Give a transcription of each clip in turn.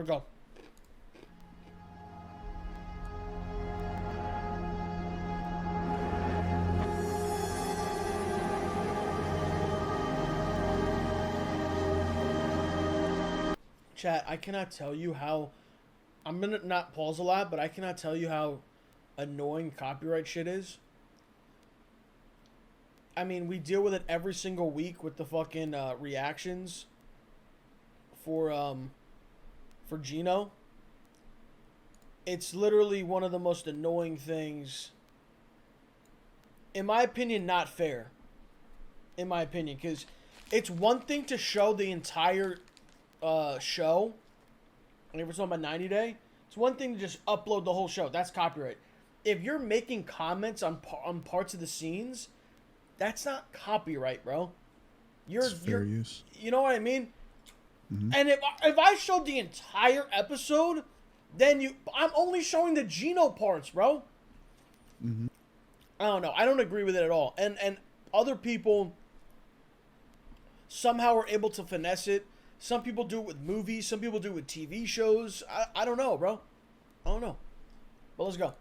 go. Chat, I cannot tell you how... I'm gonna not pause a lot, but I cannot tell you how annoying copyright shit is. I mean, we deal with it every single week with the fucking reactions for Gino. It's literally one of the most annoying things. In my opinion, not fair. In my opinion, because it's one thing to show the entire show. And if we're talking about 90 Day, it's one thing to just upload the whole show. That's copyright. If you're making comments on parts of the scenes, that's not copyright, bro. You're fair use. You know what I mean? Mm-hmm. And if I showed the entire episode, then I'm only showing the Gino parts, bro. Mm-hmm. I don't know. I don't agree with it at all. And other people somehow are able to finesse it. Some people do it with movies. Some people do it with TV shows. I don't know, bro. I don't know. But let's go.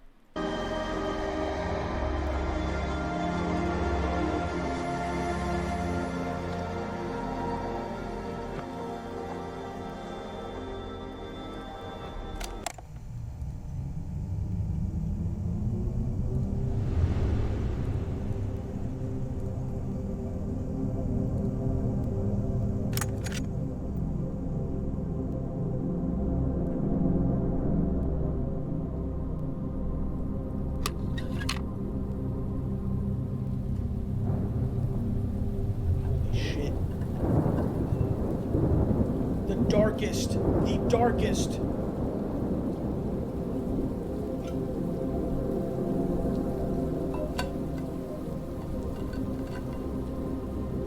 The darkest.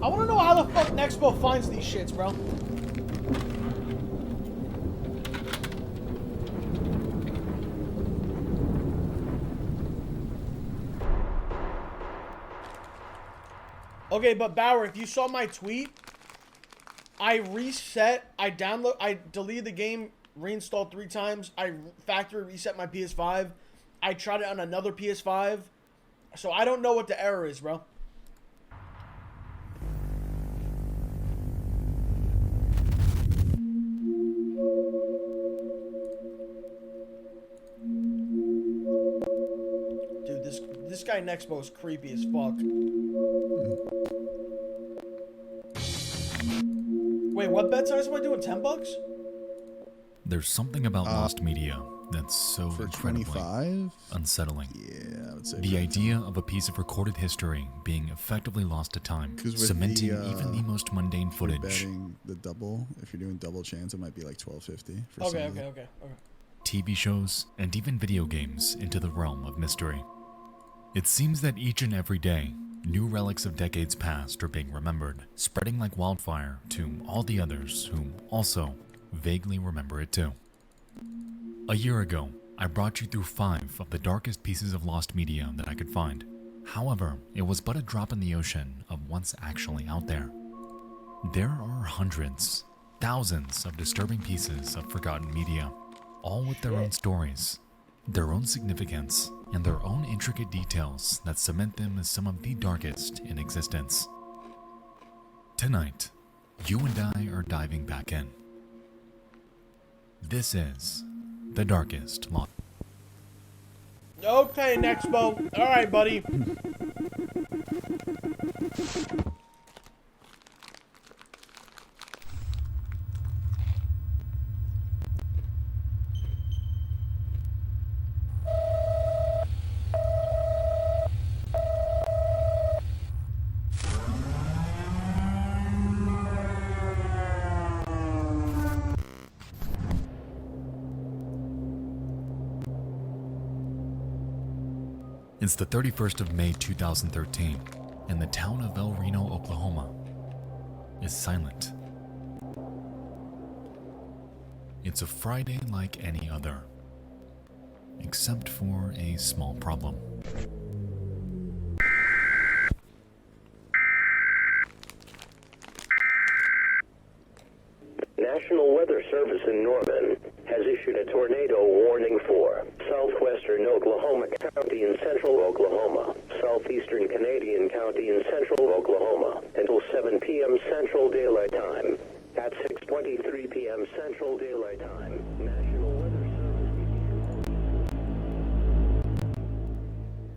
I want to know how the fuck Nexpo finds these shits, bro. Okay, but Bauer, if you saw my tweet, I reset, I deleted the game, reinstalled 3 times, I factory reset my PS5, I tried it on another PS5, so I don't know what the error is, bro. Dude, this guy Nexpo is creepy as fuck. Wait, what bet size am I doing? $10? There's something about lost media that's so incredibly 25? Unsettling. Yeah, I would say the idea of a piece of recorded history being effectively lost to time, cementing even the most mundane footage. Betting the double, if you're doing double chance, it might be like $12.50. Okay. TV shows and even video games into the realm of mystery. It seems that each and every day, new relics of decades past are being remembered, spreading like wildfire to all the others who also vaguely remember it too. A year ago, I brought you through 5 of the darkest pieces of lost media that I could find. However, it was but a drop in the ocean of what's actually out there. There are hundreds, thousands of disturbing pieces of forgotten media, all with their own stories, their own significance, and their own intricate details that cement them as some of the darkest in existence. Tonight, you and I are diving back in. This is the darkest lost. Okay, Nexpo. All right, buddy. It's the 31st of May 2013, and the town of El Reno, Oklahoma is silent. It's a Friday like any other, except for a small problem. National Weather Service in Norman has delay time. National Weather Service.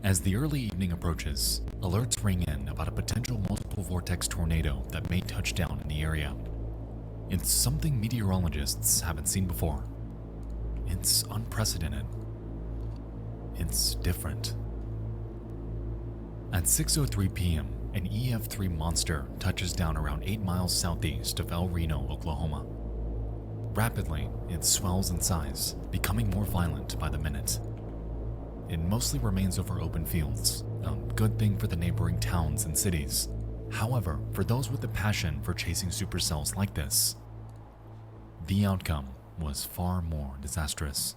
As the early evening approaches, alerts ring in about a potential multiple vortex tornado that may touch down in the area. It's something meteorologists haven't seen before. It's unprecedented. It's different. At 6:03 p.m., an EF3 monster touches down around 8 miles southeast of El Reno, Oklahoma. Rapidly, it swells in size, becoming more violent by the minute. It mostly remains over open fields, a good thing for the neighboring towns and cities. However, for those with a passion for chasing supercells like this, the outcome was far more disastrous.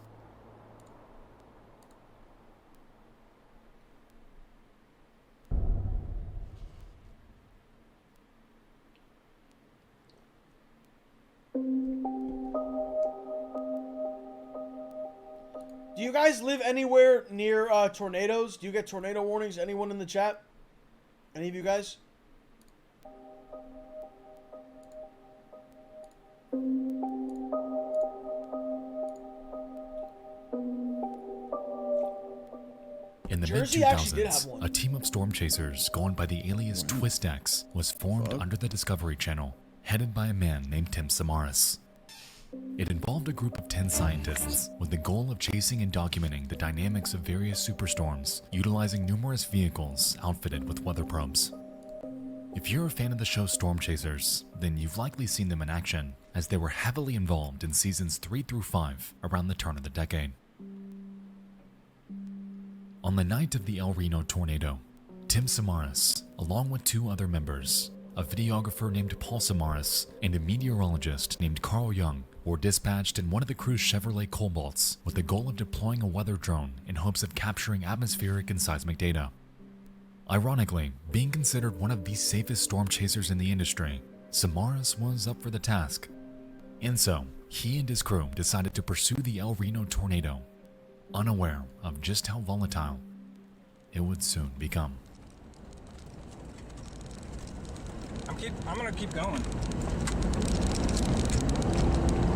Do you guys live anywhere near tornadoes? Do you get tornado warnings? Anyone in the chat? Any of you guys? In the Jersey actually did have mid-2000s, one. a team of storm chasers going by the alias Twist-X was formed under the Discovery Channel, headed by a man named Tim Samaras. It involved a group of 10 scientists with the goal of chasing and documenting the dynamics of various superstorms, utilizing numerous vehicles outfitted with weather probes. If you're a fan of the show Storm Chasers, then you've likely seen them in action, as they were heavily involved in seasons 3 through 5 around the turn of the decade. On the night of the El Reno tornado, Tim Samaras, along with 2 other members, a videographer named Paul Samaras and a meteorologist named Carl Young, were dispatched in one of the crew's Chevrolet Cobalts with the goal of deploying a weather drone in hopes of capturing atmospheric and seismic data. Ironically, being considered one of the safest storm chasers in the industry, Samaras was up for the task. And so, he and his crew decided to pursue the El Reno tornado, unaware of just how volatile it would soon become. I'm gonna keep going.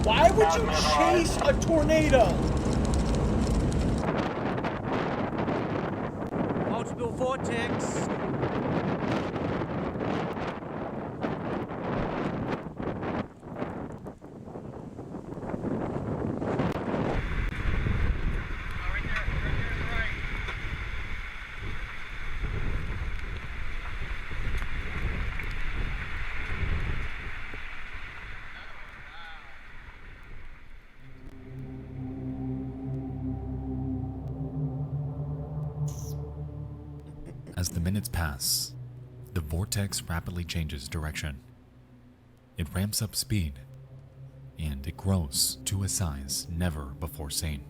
Why would you chase a tornado? Multiple vortex. As the minutes pass, the vortex rapidly changes direction. It ramps up speed, and it grows to a size never before seen.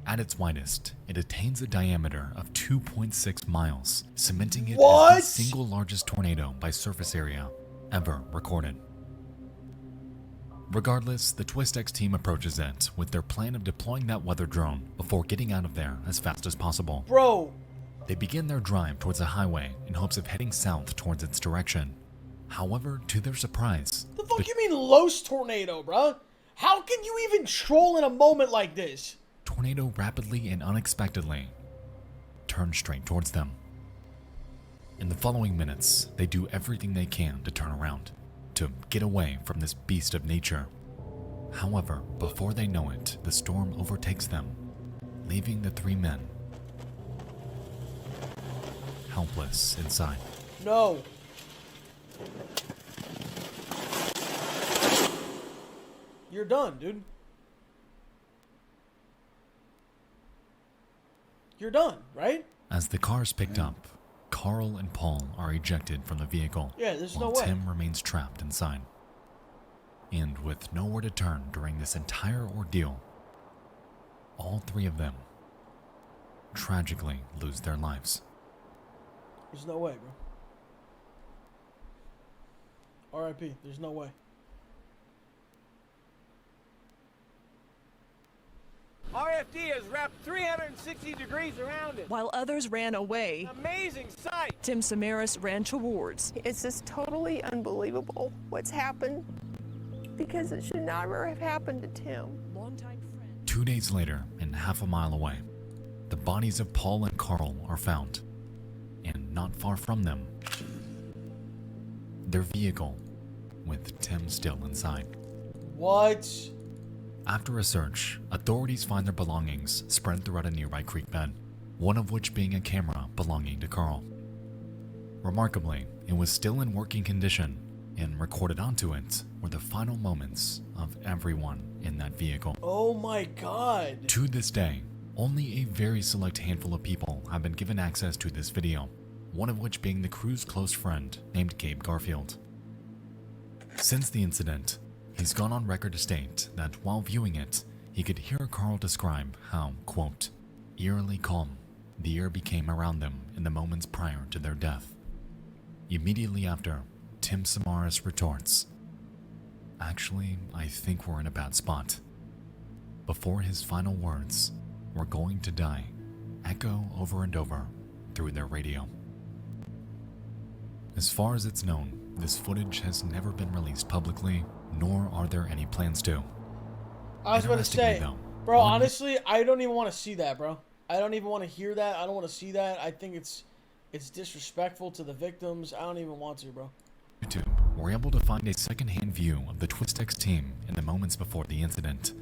At its widest, it attains a diameter of 2.6 miles, cementing it as the single largest tornado by surface area ever recorded. Regardless, the Twist-X team approaches it with their plan of deploying that weather drone before getting out of there as fast as possible. Bro. They begin their drive towards a highway in hopes of heading south towards its direction. However, to their surprise, The fuck you mean Los Tornado, bro? How can you even troll in a moment like this? tornado rapidly and unexpectedly turns straight towards them. In the following minutes, they do everything they can to turn around, to get away from this beast of nature. However, before they know it, the storm overtakes them, leaving the 3 men helpless inside. No. You're done, dude. You're done, right? As the car is picked up, Carl and Paul are ejected from the vehicle, Yeah, there's while no way. Tim remains trapped inside. And with nowhere to turn during this entire ordeal, all 3 of them tragically lose their lives. There's no way, bro. R.I.P. There's no way. RFD has wrapped 360 degrees around it. While others ran away, Amazing sight. Tim Samaras ran towards. It's just totally unbelievable what's happened. because it should never have happened to Tim. 2 days later, and half a mile away, the bodies of Paul and Carl are found, and not far from them, their vehicle with Tim still inside. What? After a search, authorities find their belongings spread throughout a nearby creek bed, one of which being a camera belonging to Carl. Remarkably, it was still in working condition, and recorded onto it were the final moments of everyone in that vehicle. Oh my god. To this day, only a very select handful of people have been given access to this video, one of which being the crew's close friend named Gabe Garfield. Since the incident, he's gone on record to state that while viewing it, he could hear Carl describe how, quote, eerily calm the air became around them in the moments prior to their death. Immediately after, Tim Samaras retorts, "Actually, I think we're in a bad spot." Before his final words, "We're going to die," echo over and over through their radio. As far as it's known, this footage has never been released publicly, nor are there any plans to. I was about to say, Interestingly, though, bro, on honestly, I don't even want to see that, bro. I don't even want to hear that. I don't want to see that. I think it's disrespectful to the victims. I don't even want to, bro. YouTube, we're able to find a second-hand view of the TwistX team in the moments before the incident.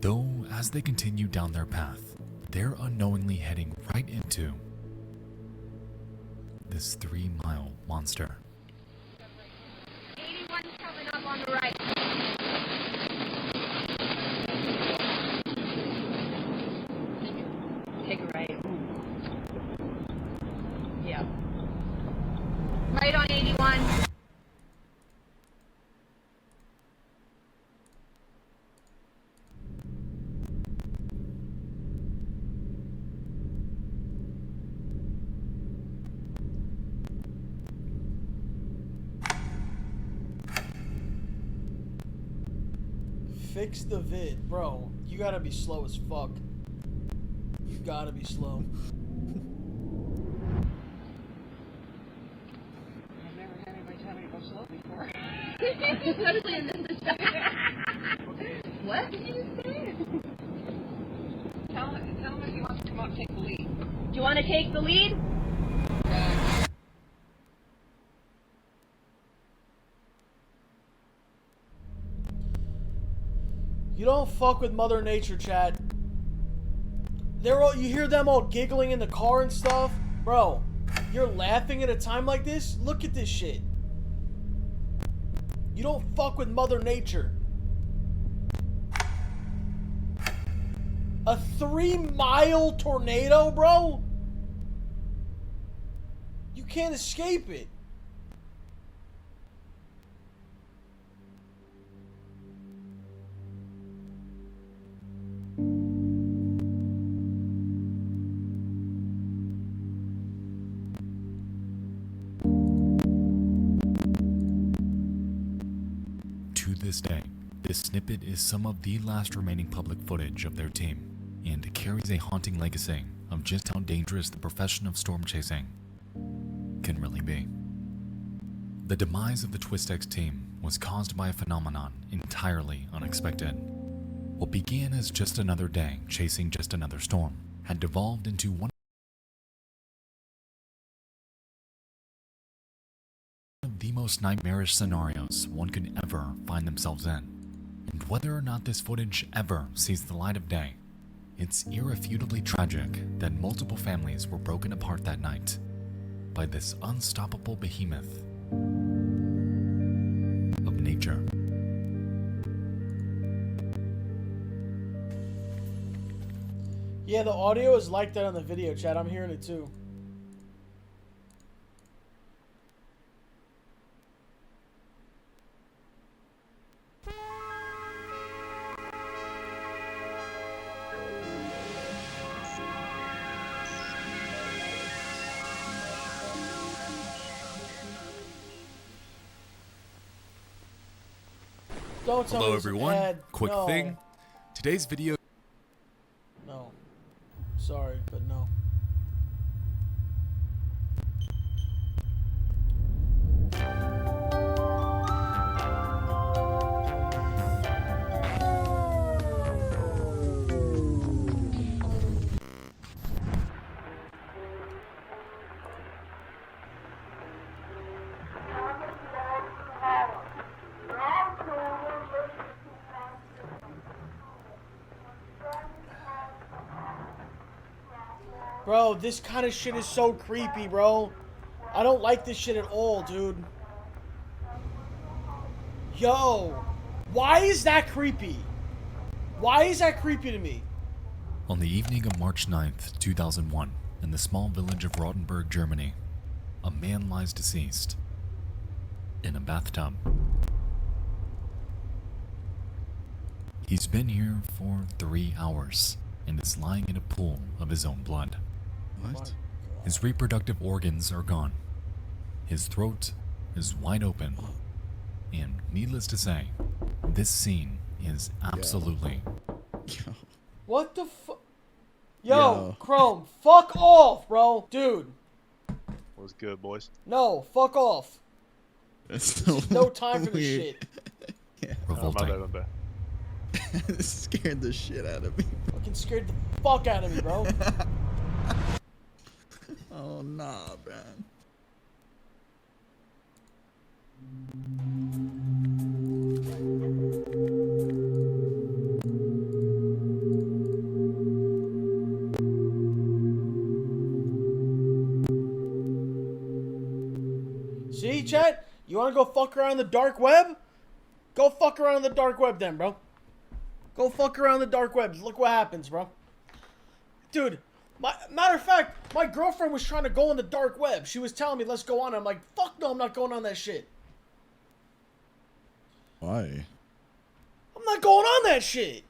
Though, as they continue down their path, they're unknowingly heading right into this 3-mile monster. 81's coming up on the right. Take a right. Yeah. Right on 81. Fix the vid. Bro, you gotta be slow as fuck. You gotta be slow. I've never had anybody tell me to go slow before. Especially in this shot. What did you say? Tell him if he wants to come out and take the lead. Do you want to take the lead? You don't fuck with Mother Nature, Chad. You hear them all giggling in the car and stuff? Bro, you're laughing at a time like this? Look at this shit. You don't fuck with Mother Nature. A 3-mile tornado, bro? You can't escape it. To this day, this snippet is some of the last remaining public footage of their team, and carries a haunting legacy of just how dangerous the profession of storm chasing can really be. The demise of the TwistX team was caused by a phenomenon entirely unexpected. What began as just another day chasing just another storm had devolved into one of the most nightmarish scenarios one could ever find themselves in. And whether or not this footage ever sees the light of day, it's irrefutably tragic that multiple families were broken apart that night by this unstoppable behemoth of nature. Yeah, the audio is like that on the video, Chad. I'm hearing it too. Don't tell me Hello it's an everyone, ad. quick No. thing. Today's video No. Sorry, but no. Bro, this kind of shit is so creepy, bro. I don't like this shit at all, dude. Yo, why is that creepy? Why is that creepy to me? On the evening of March 9th, 2001, in the small village of Rottenburg, Germany, a man lies deceased in a bathtub. He's been here for 3 hours and is lying in a pool of his own blood. What? His reproductive organs are gone. His throat is wide open. And needless to say, this scene is absolutely Yo. What the fuck? Yo, Yo. Chrome, fuck off, bro. Dude, What's good, boys? no, fuck off. That's so No time for this weird. shit. Oh, revolting. my bad. This scared the shit out of me. Fucking scared the fuck out of me, bro. Oh, nah, man. See, Chet? You wanna go fuck around the dark web? Go fuck around the dark web then, bro. Go fuck around the dark web. Look what happens, bro. Dude, matter of fact, my girlfriend was trying to go on the dark web. She was telling me, let's go on. I'm like, fuck no, I'm not going on that shit. Why? I'm not going on that shit.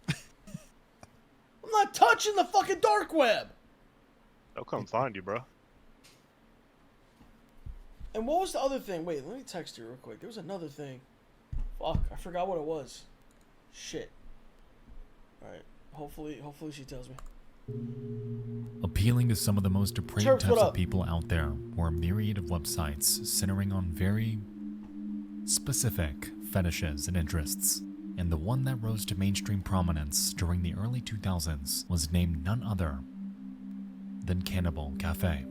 I'm not touching the fucking dark web. They'll come find you, bro. And what was the other thing? Wait, let me text you real quick. There was another thing. Fuck, I forgot what it was. Shit. Alright, hopefully she tells me. Appealing to some of the most depraved Chirps, what types of up? people out there were a myriad of websites centering on very specific fetishes and interests. And the one that rose to mainstream prominence during the early 2000s was named none other than Cannibal Cafe.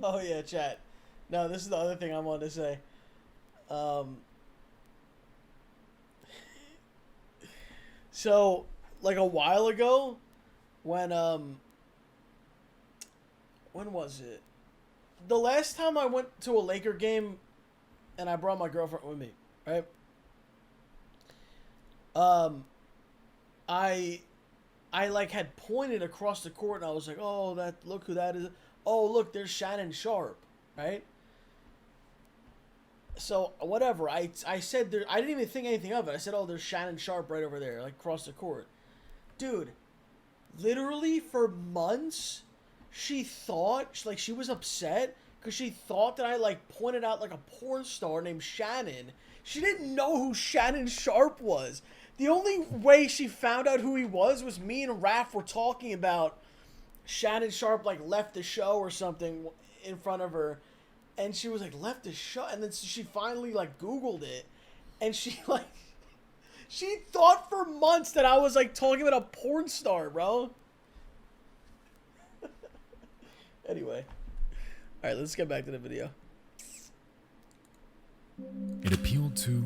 Oh yeah, chat. No, this is the other thing I wanted to say. So, like a while ago, when was it? The last time I went to a Laker game, and I brought my girlfriend with me, right? I like had pointed across the court, and I was like, "Oh, look who that is! Oh, look, there's Shannon Sharp, right?" So whatever, I said there. I didn't even think anything of it. I said, "Oh, there's Shannon Sharp right over there, like across the court." Dude, literally for months, she thought like she was upset because she thought that I like pointed out like a porn star named Shannon. She didn't know who Shannon Sharp was. The only way she found out who he was me and Raph were talking about Shannon Sharp like left the show or something in front of her. And she was like, left the show? And then she finally like Googled it. And she like, she thought for months that I was like talking about a porn star, bro. Anyway. Alright, let's get back to the video. It appealed to,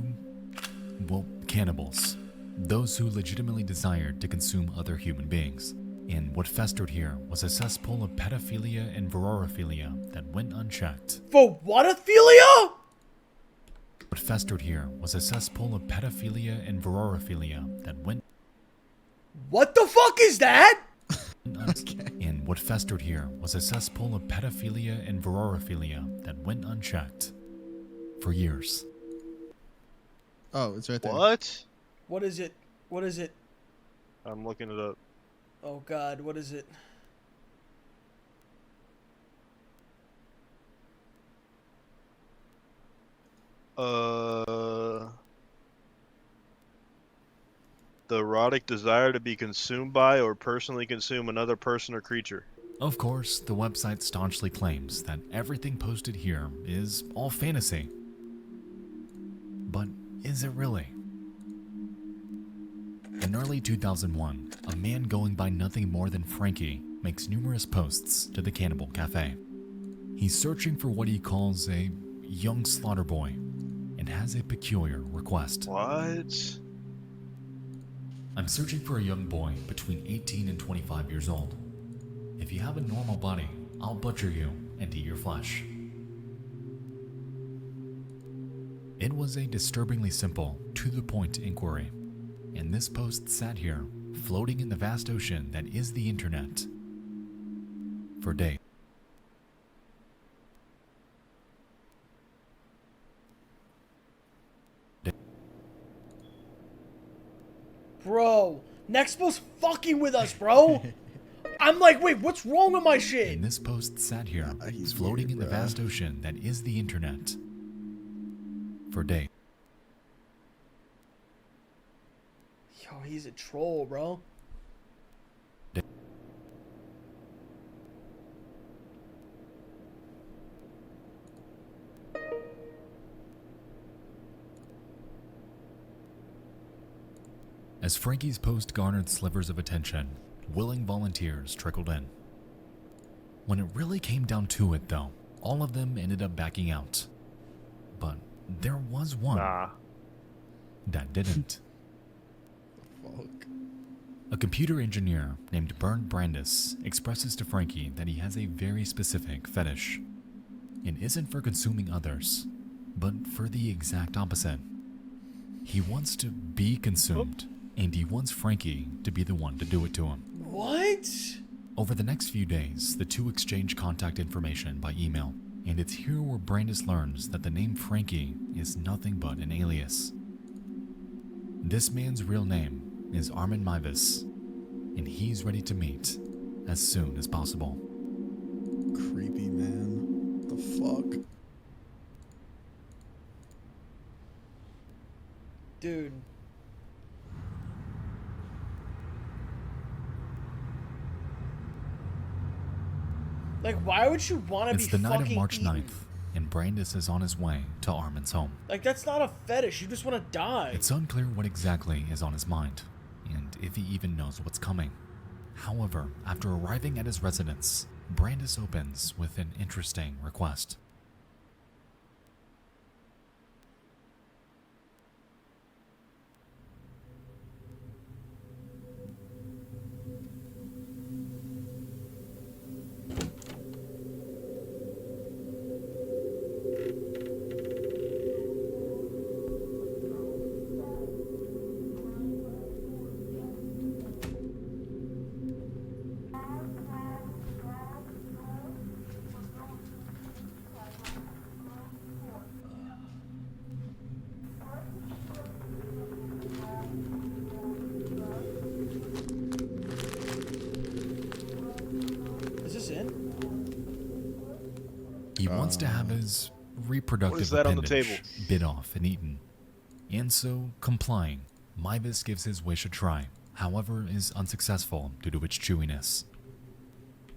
well, cannibals. Those who legitimately desired to consume other human beings. And what festered here was a cesspool of pedophilia and vorophilia that went unchecked. For whatophilia? What festered here was a cesspool of pedophilia and vorophilia that went What the fuck is that? And what festered here was a cesspool of pedophilia and vorophilia that went unchecked for years. Oh, it's right there. What? What is it? What is it? I'm looking it up. Oh god, what is it? The erotic desire to be consumed by or personally consume another person or creature. Of course, the website staunchly claims that everything posted here is all fantasy. But is it really? In early 2001, a man going by nothing more than Frankie makes numerous posts to the Cannibal Cafe. He's searching for what he calls a young slaughter boy and has a peculiar request. What? I'm searching for a young boy between 18 and 25 years old. If you have a normal body, I'll butcher you and eat your flesh. It was a disturbingly simple, to-the-point inquiry, and this post sat here, floating in the vast ocean that is the internet, for days. Bro, Nexpo's fucking with us, bro. I'm like, wait, what's wrong with my shit? And this post sat here, He's floating weird, in the bruh. vast ocean that is the internet, for days. Yo, he's a troll, bro. As Frankie's post garnered slivers of attention, willing volunteers trickled in. When it really came down to it, though, all of them ended up backing out. But there was one Nah. that didn't. Fuck. A computer engineer named Bernd Brandis expresses to Frankie that he has a very specific fetish. It isn't for consuming others, but for the exact opposite. He wants to be consumed, and he wants Frankie to be the one to do it to him. What? Over the next few days, the two exchange contact information by email, and it's here where Brandis learns that the name Frankie is nothing but an alias. This man's real name is Armin Maivis, and he's ready to meet as soon as possible. Creepy, man. The fuck? Dude. Like, why would you want to be It's the night of fucking March eaten? 9th, and Brandis is on his way to Armin's home. Like, that's not a fetish. You just want to die. It's unclear what exactly is on his mind, and if he even knows what's coming. However, after arriving at his residence, Brandis opens with an interesting request. Is this in? He wants to have his reproductive What is that on the appendage table? bit off and eaten. And so, complying, Maivis gives his wish a try, however is unsuccessful due to its chewiness.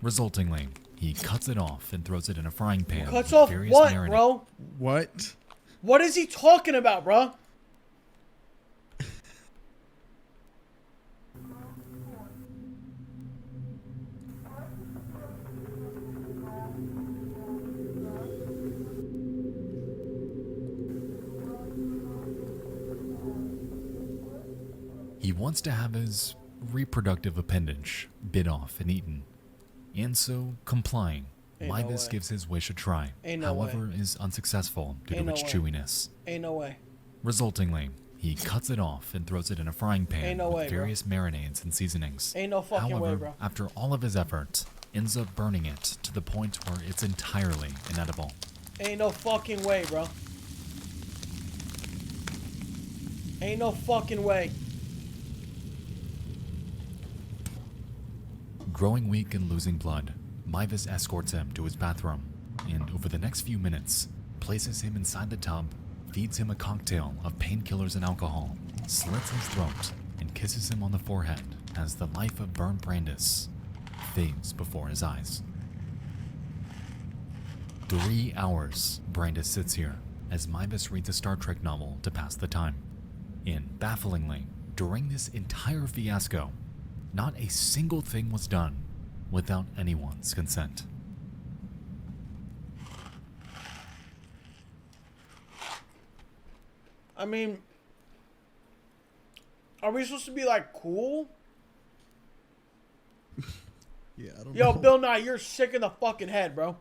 Resultingly, he cuts it off and throws it in a frying pan Cuts with off various what, marinades. bro? What? What is he talking about, bro? He wants to have his reproductive appendage bit off and eaten. And so, complying, Ain't no Maivis way. gives his wish a try, Ain't no however is unsuccessful due Ain't to no its way. chewiness. Ain't no way. Resultingly, he cuts it off and throws it in a frying pan Ain't no with way, bro. various marinades and seasonings. Ain't no fucking However, way, bro. after all of his effort, ends up burning it to the point where it's entirely inedible. Ain't no fucking way, bro. Ain't no fucking way. Growing weak and losing blood, Maivis escorts him to his bathroom, and over the next few minutes, places him inside the tub, feeds him a cocktail of painkillers and alcohol, slits his throat, and kisses him on the forehead as the life of Bernd Brandis fades before his eyes. 3 hours Brandis sits here as Maivis reads a Star Trek novel to pass the time. And bafflingly, during this entire fiasco, not a single thing was done without anyone's consent. I mean, are we supposed to be like cool? Yeah, I don't Yo, know. Bill Nye, you're sick in the fucking head, bro.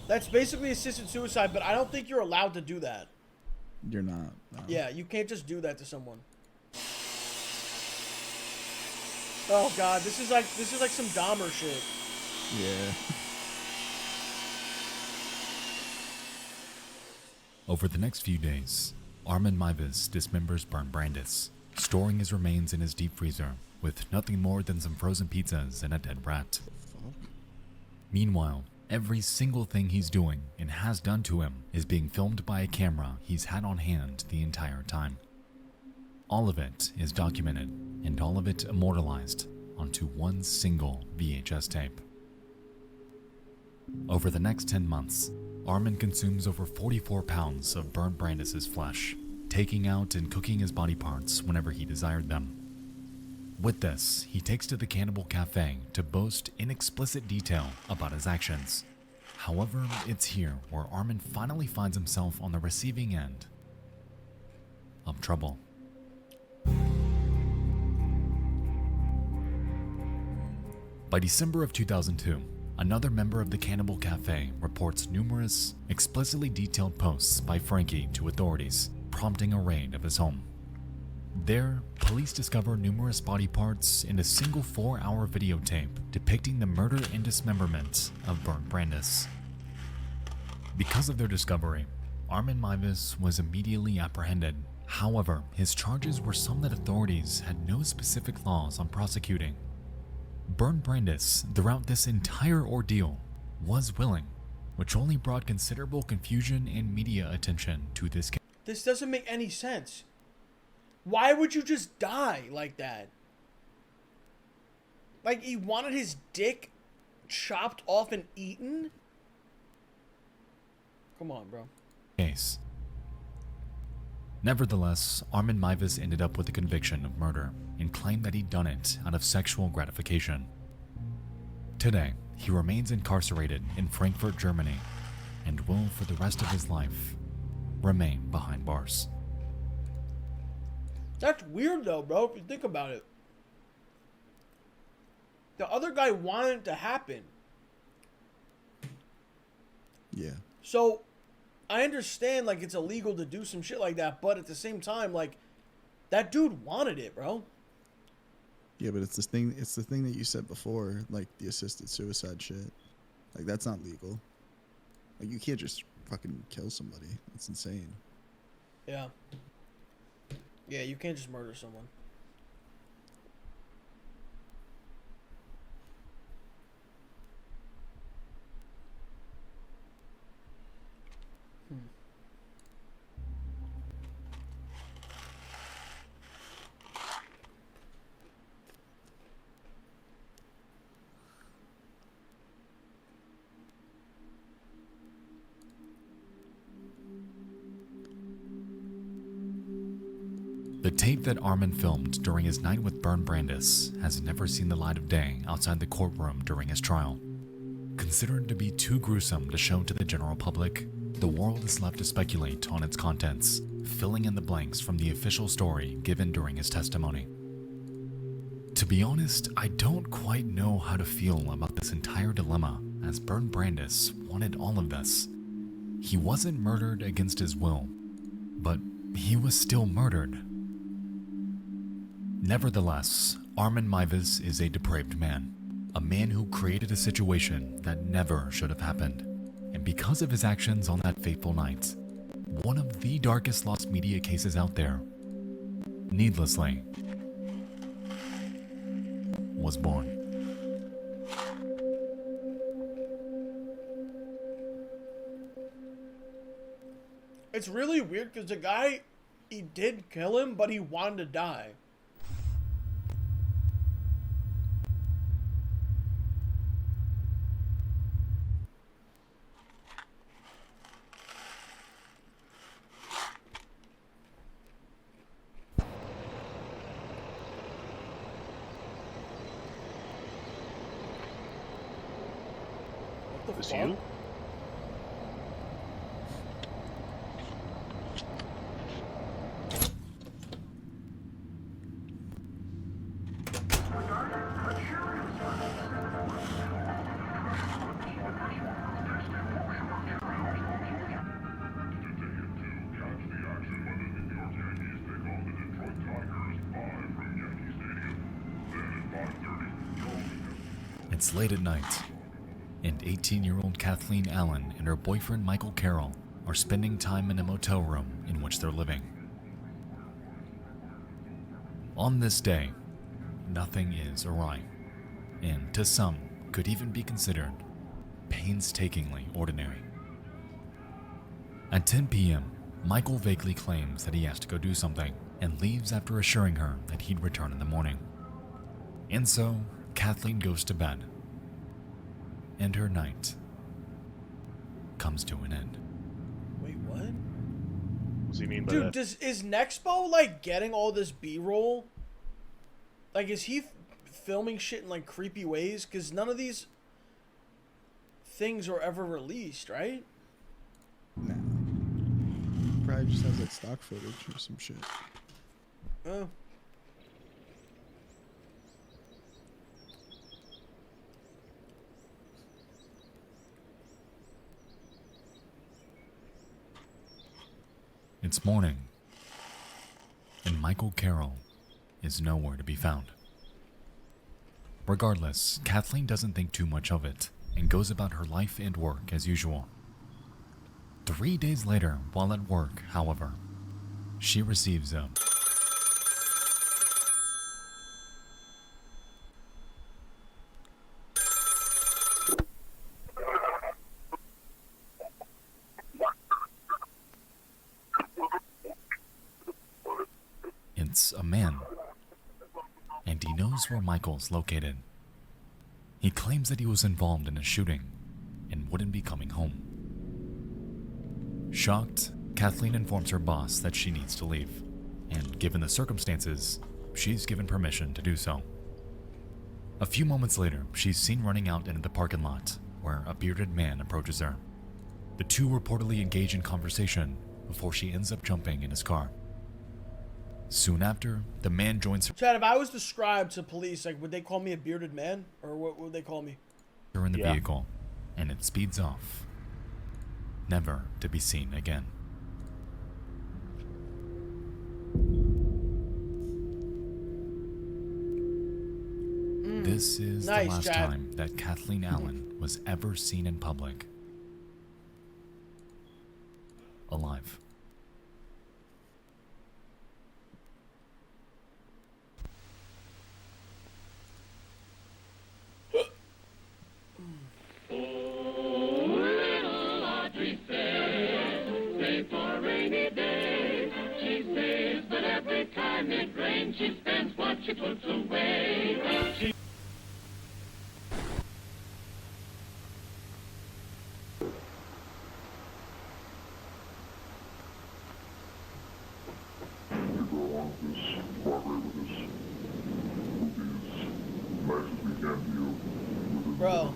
That's basically assisted suicide, but I don't think you're allowed to do that. You're not. No. Yeah, you can't just do that to someone. Oh god, this is like some Dahmer shit. Yeah. Over the next few days, Armin Meiwes dismembers Bernd Brandis, storing his remains in his deep freezer with nothing more than some frozen pizzas and a dead rat. Meanwhile, every single thing he's doing and has done to him is being filmed by a camera he's had on hand the entire time. All of it is documented and all of it immortalized onto one single VHS tape. Over the next 10 months, Armin consumes over 44 pounds of Bernd Brandis' flesh, taking out and cooking his body parts whenever he desired them. With this, he takes to the Cannibal Cafe to boast in explicit detail about his actions. However, it's here where Armin finally finds himself on the receiving end of trouble. By December of 2002, another member of the Cannibal Cafe reports numerous, explicitly detailed posts by Frankie to authorities, prompting a raid of his home. There, police discover numerous body parts in a single 4-hour videotape depicting the murder and dismemberment of Bernd Brandis. Because of their discovery, Armin Meiwes was immediately apprehended. However, his charges were some that authorities had no specific laws on prosecuting. Bernd Brandis, throughout this entire ordeal, was willing, which only brought considerable confusion and media attention to this case. This doesn't make any sense. Why would you just die like that? Like, he wanted his dick chopped off and eaten? Come on, bro. Nevertheless, Armin Meiwes ended up with a conviction of murder and claimed that he'd done it out of sexual gratification. Today, he remains incarcerated in Frankfurt, Germany, and will, for the rest of his life, remain behind bars. That's weird though, bro, if you think about it. The other guy wanted it to happen. Yeah. So, I understand, like, it's illegal to do some shit like that, but at the same time, like, that dude wanted it, bro. Yeah, but it's the thing that you said before, like the assisted suicide shit. Like, that's not legal. Like, you can't just fucking kill somebody. That's insane. Yeah. Yeah, you can't just murder someone. The tape that Armin filmed during his night with Bernd Brandis has never seen the light of day outside the courtroom during his trial. Considered to be too gruesome to show to the general public, the world is left to speculate on its contents, filling in the blanks from the official story given during his testimony. To be honest, I don't quite know how to feel about this entire dilemma, as Bernd Brandis wanted all of this. He wasn't murdered against his will, but he was still murdered. Nevertheless, Armin Meiwes is a depraved man, a man who created a situation that never should have happened. And because of his actions on that fateful night, one of the darkest lost media cases out there, needlessly, was born. It's really weird because the guy, he did kill him, but he wanted to die. the This fuck? you? It's late at night, and 18-year-old Kathleen Allen and her boyfriend Michael Carroll are spending time in a motel room in which they're living. On this day, nothing is awry, and to some could even be considered painstakingly ordinary. At 10 p.m., Michael vaguely claims that he has to go do something and leaves after assuring her that he'd return in the morning. And so, Kathleen goes to bed, and her night comes to an end. Wait, what? What does he mean by Dude, that? is Nexpo like getting all this B-roll? Like, is he filming shit in like creepy ways? Because none of these things were ever released, right? Nah. Probably just has like stock footage or some shit. Oh. It's morning, and Michael Carroll is nowhere to be found. Regardless, Kathleen doesn't think too much of it and goes about her life and work as usual. 3 days later, while at work, however, she receives a It's a man, and he knows where Michael's located. He claims that he was involved in a shooting and wouldn't be coming home. Shocked, Kathleen informs her boss that she needs to leave, and given the circumstances, she's given permission to do so. A few moments later, she's seen running out into the parking lot, where a bearded man approaches her. The two reportedly engage in conversation before she ends up jumping in his car. Soon after, the man joins Chad, if I was described to police, like, would they call me a bearded man? Or what would they call me? her in the Yeah. vehicle, and it speeds off, never to be seen again. This is Nice, the last Chad. time that Kathleen Allen was ever seen in public alive. Bro.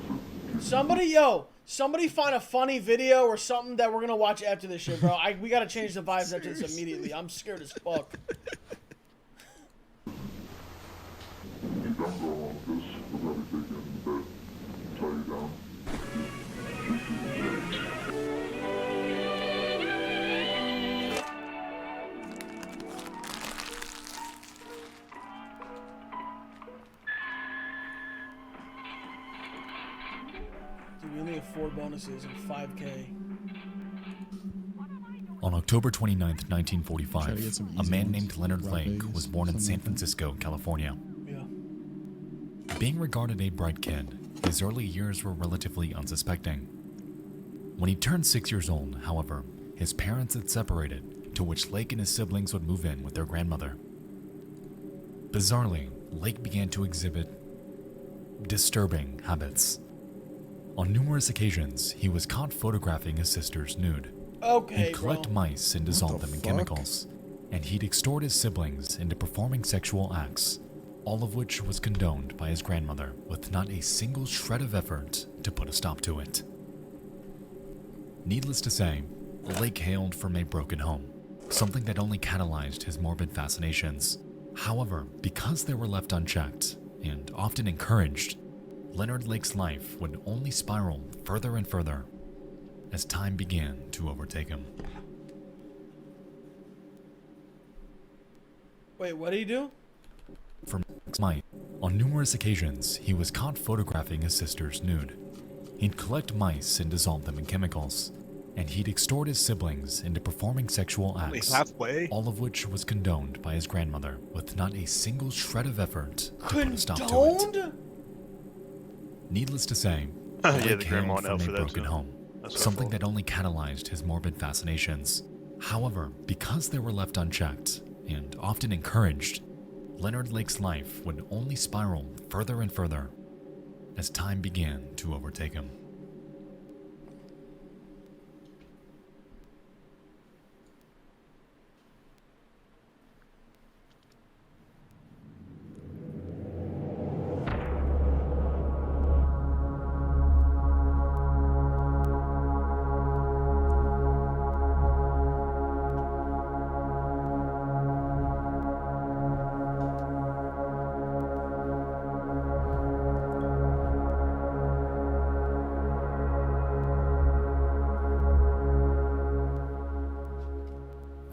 Somebody find a funny video or something that we're gonna watch after this shit, bro. We gotta change the vibes after this immediately. I'm scared as fuck. Dude, we only have 4 bonuses and 5K. On October 29th, Try to get 1945, some a easy man ones. named Leonard Rob Lake Vegas, was born in something San like that. Francisco, California. Yeah. Being regarded a bright kid, his early years were relatively unsuspecting. When he turned 6 years old, however, his parents had separated, to which Lake and his siblings would move in with their grandmother. Bizarrely, Lake began to exhibit disturbing habits. On numerous occasions, he was caught photographing his sisters nude. Okay, He'd collect bro. mice and dissolve them in fuck? chemicals, and he'd extort his siblings into performing sexual acts, all of which was condoned by his grandmother, with not a single shred of effort to put a stop to it. Needless to say, Lake hailed from a broken home, something that only catalyzed his morbid fascinations. However, because they were left unchecked, and often encouraged, Leonard Lake's life would only spiral further and further as time began to overtake him. Wait, what did he do? From mice, on numerous occasions, he was caught photographing his sister's nude. He'd collect mice and dissolve them in chemicals, and he'd extort his siblings into performing sexual acts, halfway? all of which was condoned by his grandmother, with not a single shred of effort to put a stop to it. Condoned? Needless to say, Yeah, Lake the grandma hailed now from for a that broken too. home, That's her something fault. that only catalyzed his morbid fascinations. However, because they were left unchecked, and often encouraged, Leonard Lake's life would only spiral further and further as time began to overtake him.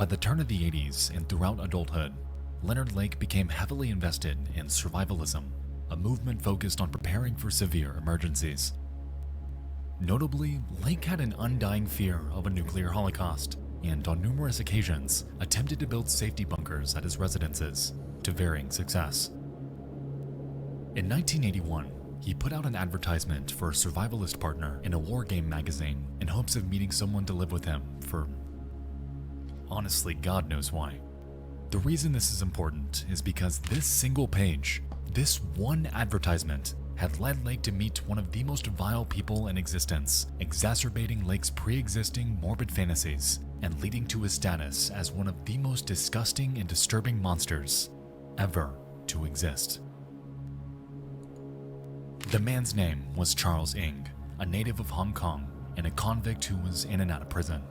By the turn of the 80s and throughout adulthood, Leonard Lake became heavily invested in survivalism, a movement focused on preparing for severe emergencies. Notably, Lake had an undying fear of a nuclear holocaust, and on numerous occasions attempted to build safety bunkers at his residences, to varying success. In 1981, he put out an advertisement for a survivalist partner in a war game magazine in hopes of meeting someone to live with him for honestly, God knows why. The reason this is important is because this single page, this one advertisement, had led Lake to meet one of the most vile people in existence, exacerbating Lake's pre-existing morbid fantasies and leading to his status as one of the most disgusting and disturbing monsters ever to exist. The man's name was Charles Ng, a native of Hong Kong and a convict who was in and out of prison.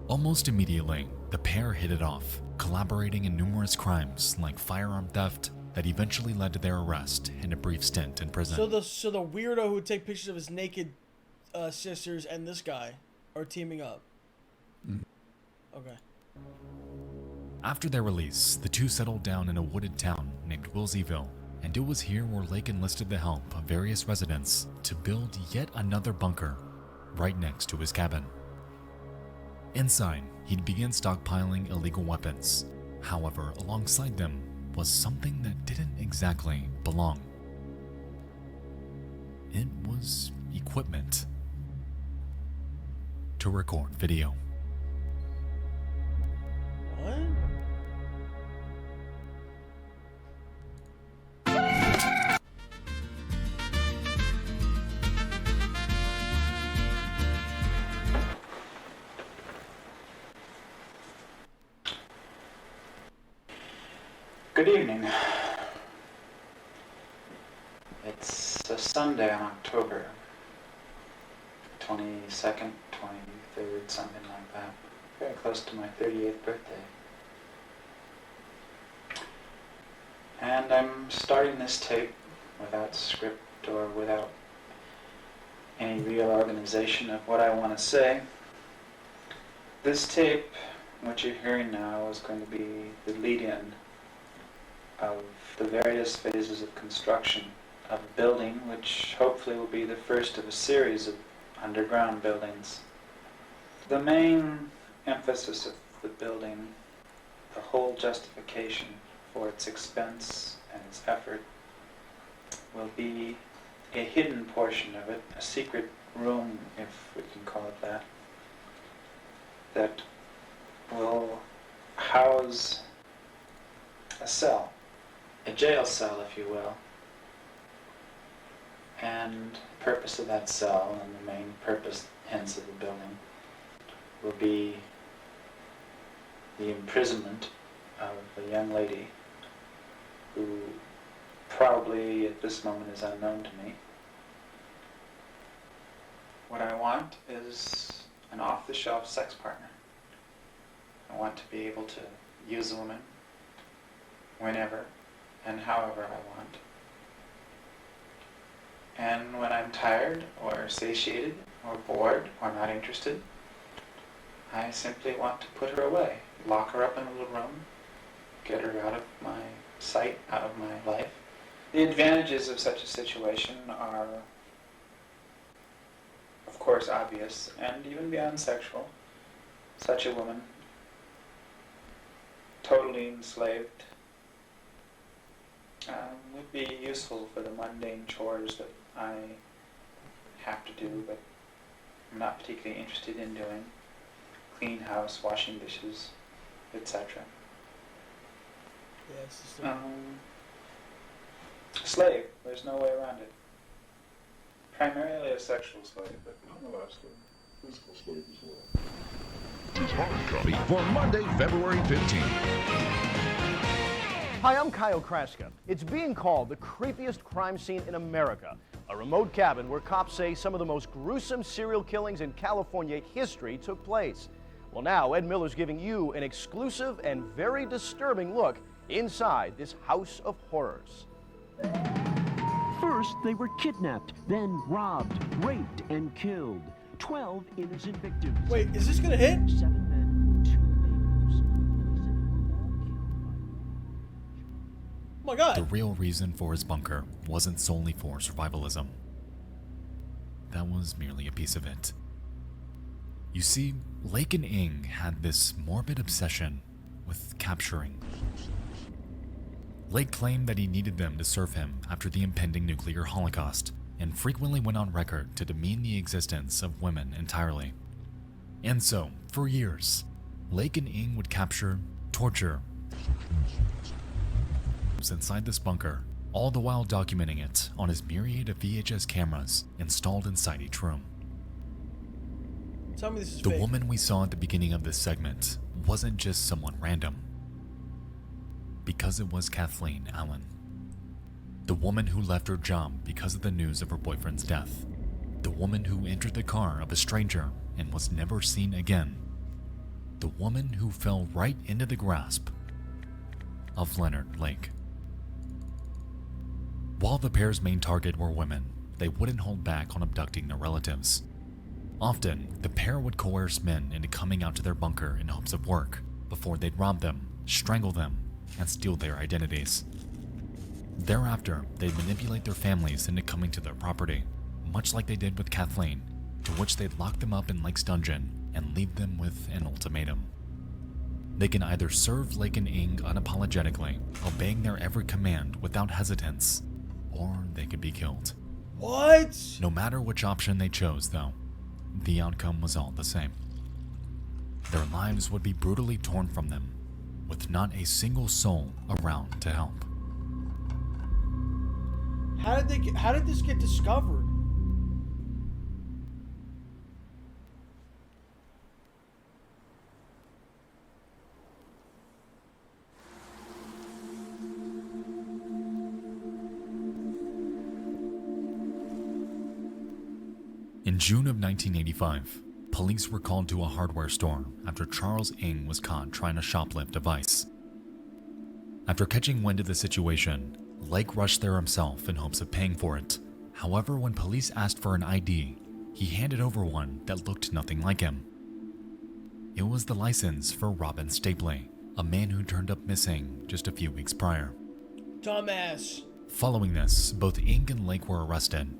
Almost immediately, the pair hit it off, collaborating in numerous crimes like firearm theft that eventually led to their arrest and a brief stint in prison. So the weirdo who would take pictures of his naked sisters and this guy are teaming up. Okay. After their release, the two settled down in a wooded town named Wilseyville, and it was here where Lake enlisted the help of various residents to build yet another bunker right next to his cabin. Inside, he'd begin stockpiling illegal weapons. However, alongside them was something that didn't exactly belong. It was equipment to record video. What? Good evening. It's a Sunday in October 22nd, 23rd, something like that. Very close to my 38th birthday. And I'm starting this tape without script or without any real organization of what I want to say. This tape, what you're hearing now, is going to be the lead-in of the various phases of construction of a building, which hopefully will be the first of a series of underground buildings. The main emphasis of the building, the whole justification for its expense and its effort, will be a hidden portion of it, a secret room, if we can call it that, that will house a cell. A jail cell, if you will. And the purpose of that cell, and the main purpose, hence, of the building, will be the imprisonment of a young lady who probably at this moment is unknown to me. What I want is an off-the-shelf sex partner. I want to be able to use a woman whenever and however I want. And when I'm tired or satiated or bored or not interested, I simply want to put her away, lock her up in a little room, get her out of my sight, out of my life. The advantages of such a situation are, of course, obvious and even beyond sexual. Such a woman, totally enslaved, would be useful for the mundane chores that I have to do, but I'm not particularly interested in doing. Clean house, washing dishes, etc. Yeah, it's just Slave, there's no way around it. Primarily a sexual slave, but nonetheless a physical slave as well. For Monday, February 15th. Hi, I'm Kyle Kraska. It's being called the creepiest crime scene in America. A remote cabin where cops say some of the most gruesome serial killings in California history took place. Well, now Ed Miller's giving you an exclusive and very disturbing look inside this house of horrors. First, they were kidnapped, then robbed, raped, and killed. 12 innocent victims. Wait, is this gonna hit? 7 men, 2 neighbors. Oh my God. The real reason for his bunker wasn't solely for survivalism. That was merely a piece of it. You see, Lake and Ing had this morbid obsession with capturing. Lake claimed that he needed them to serve him after the impending nuclear holocaust, and frequently went on record to demean the existence of women entirely. And so, for years, Lake and Ing would capture, torture, inside this bunker, all the while documenting it on his myriad of VHS cameras installed inside each room. Tell me this is The fake. woman we saw at the beginning of this segment wasn't just someone random, because it was Kathleen Allen. The woman who left her job because of the news of her boyfriend's death. The woman who entered the car of a stranger and was never seen again. The woman who fell right into the grasp of Leonard Lake. While the pair's main target were women, they wouldn't hold back on abducting their relatives. Often, the pair would coerce men into coming out to their bunker in hopes of work, before they'd rob them, strangle them, and steal their identities. Thereafter, they'd manipulate their families into coming to their property, much like they did with Kathleen, to which they'd lock them up in Lake's dungeon and leave them with an ultimatum. They can either serve Lake and Ing unapologetically, obeying their every command without hesitance, or they could be killed. What? No matter which option they chose, though, the outcome was all the same. Their lives would be brutally torn from them, with not a single soul around to help. How did this get discovered? In June of 1985, police were called to a hardware store after Charles Ing was caught trying to shoplift a device. After catching wind of the situation, Lake rushed there himself in hopes of paying for it. However, when police asked for an ID, he handed over one that looked nothing like him. It was the license for Robin Stapley, a man who turned up missing just a few weeks prior. Dumbass. Following this, both Ing and Lake were arrested.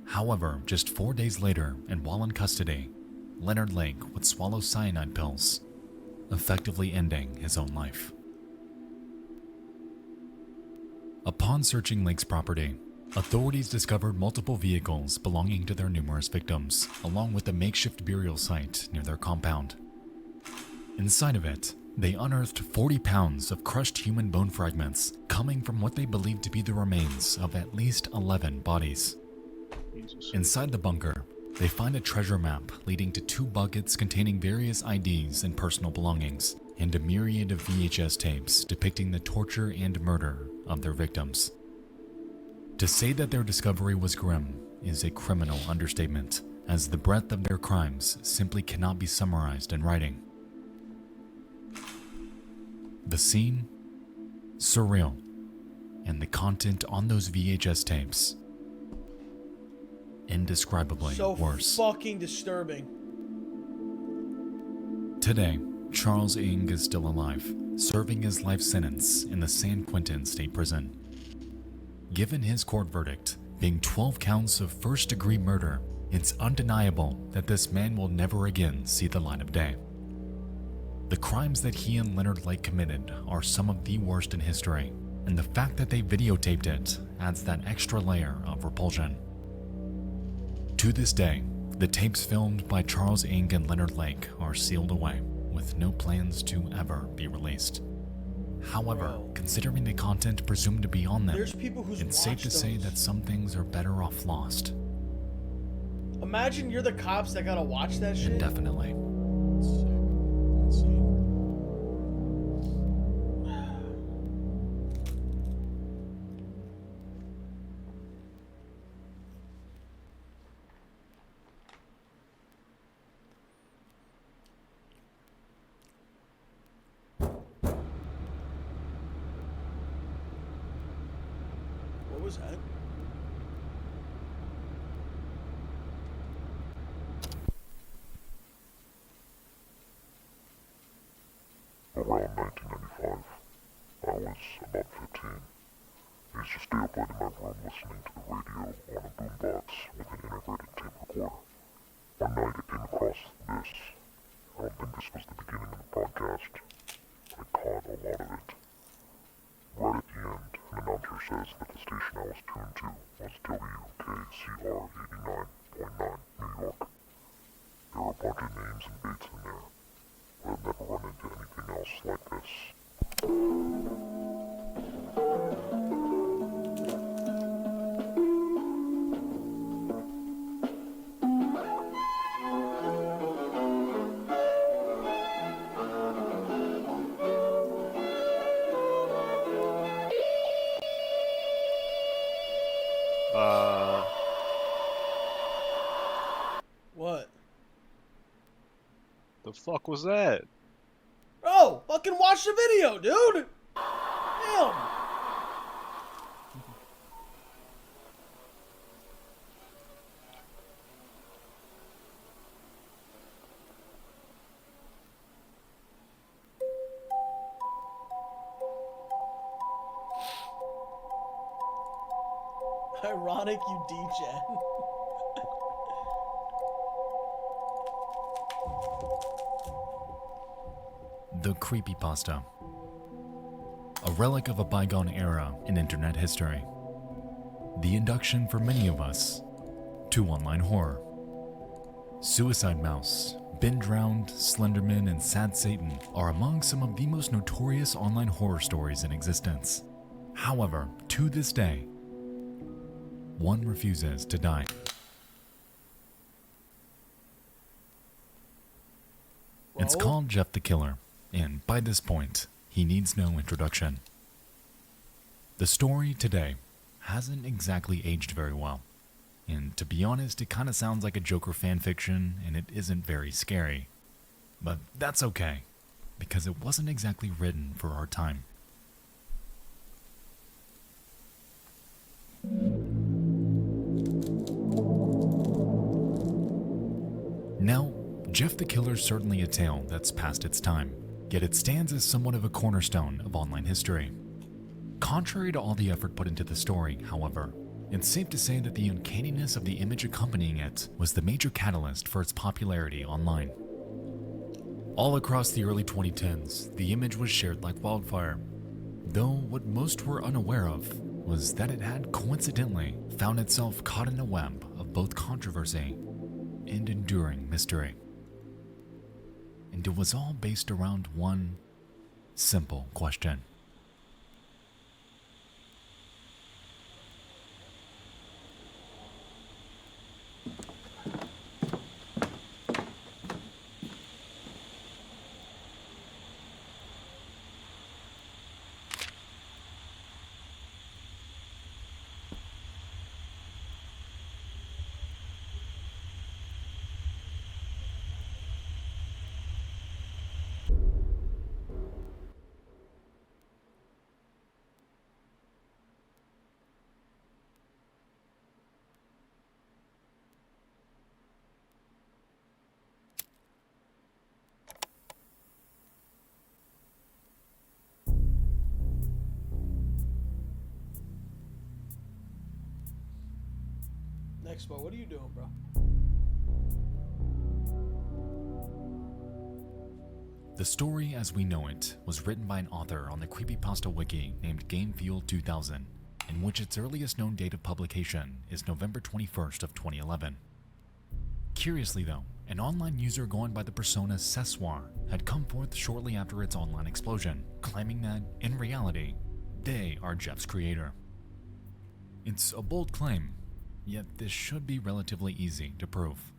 However, just 4 days later, and while in custody, Leonard Lake would swallow cyanide pills, effectively ending his own life. Upon searching Lake's property, authorities discovered multiple vehicles belonging to their numerous victims, along with a makeshift burial site near their compound. Inside of it, they unearthed 40 pounds of crushed human bone fragments coming from what they believed to be the remains of at least 11 bodies. Inside the bunker, they find a treasure map leading to 2 buckets containing various IDs and personal belongings, and a myriad of VHS tapes depicting the torture and murder of their victims. To say that their discovery was grim is a criminal understatement, as the breadth of their crimes simply cannot be summarized in writing. The scene? Surreal. And the content on those VHS tapes? Indescribably So worse. fucking disturbing. Today, Charles Ng is still alive, serving his life sentence in the San Quentin State Prison. Given his court verdict, being 12 counts of first-degree murder, it's undeniable that this man will never again see the light of day. The crimes that he and Leonard Lake committed are some of the worst in history, and the fact that they videotaped it adds that extra layer of repulsion. To this day, the tapes filmed by Charles Ng and Leonard Lake are sealed away, with no plans to ever be released. However, considering the content presumed to be on them, There's people who's it's safe to watched say those. that some things are better off lost. Imagine you're the cops that gotta watch that shit. Indefinitely. What was that? Around 1995, I was about 15. I used to stay up late in my room listening to the radio on a boombox with an integrated tape recorder. One night I came across this. I don't think this was the beginning of the podcast, but I caught a lot of it. Right at the end, an announcer says that the station I was tuned to was WKCR 89.9 New York. There were a bunch of names and dates in there. I've never run into anything else like this. What? The fuck was that? Oh, fucking watch the video, dude! Damn! Ironic you DJ. The creepypasta. A relic of a bygone era in internet history. The induction for many of us to online horror. Suicide Mouse, Ben Drowned, Slenderman, and Sad Satan are among some of the most notorious online horror stories in existence. However, to this day, one refuses to die. It's called Jeff the Killer, and by this point, he needs no introduction. The story today hasn't exactly aged very well, and to be honest, it kinda sounds like a Joker fanfiction, and it isn't very scary. But that's okay, because it wasn't exactly written for our time. Now, Jeff the Killer's certainly a tale that's past its time, yet it stands as somewhat of a cornerstone of online history. Contrary to all the effort put into the story, however, it's safe to say that the uncanniness of the image accompanying it was the major catalyst for its popularity online. All across the early 2010s, the image was shared like wildfire, though what most were unaware of was that it had coincidentally found itself caught in a web of both controversy and enduring mystery. And it was all based around one simple question. Nexpo. What are you doing, bro? The story as we know it was written by an author on the creepypasta wiki named GameFuel2000, in which its earliest known date of publication is November 21st of 2011. Curiously though, an online user going by the persona Sessoir had come forth shortly after its online explosion, claiming that, in reality, they are Jeff's creator. It's a bold claim, yet this should be relatively easy to prove.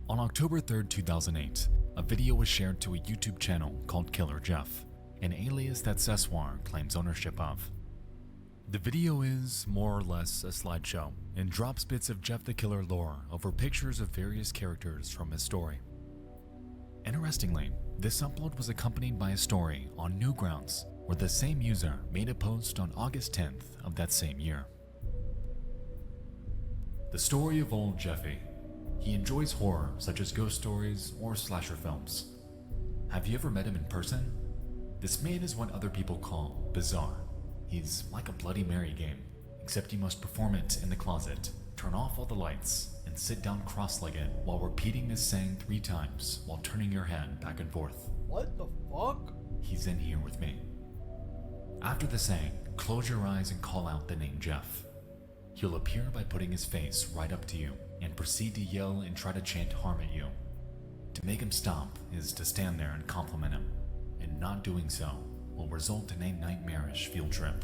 On October 3rd, 2008, a video was shared to a YouTube channel called Killer Jeff, an alias that Sessoir claims ownership of. The video is more or less a slideshow and drops bits of Jeff the Killer lore over pictures of various characters from his story. Interestingly, this upload was accompanied by a story on Newgrounds, where the same user made a post on August 10th of that same year. The story of old Jeffy. He enjoys horror such as ghost stories or slasher films. Have you ever met him in person? This man is what other people call bizarre. He's like a Bloody Mary game, except you must perform it in the closet, turn off all the lights, and sit down cross-legged while repeating this saying 3 times while turning your head back and forth. What the fuck? He's in here with me. After the saying, close your eyes and call out the name Jeff. He'll appear by putting his face right up to you and proceed to yell and try to chant harm at you. To make him stop is to stand there and compliment him, and not doing so will result in a nightmarish field trip.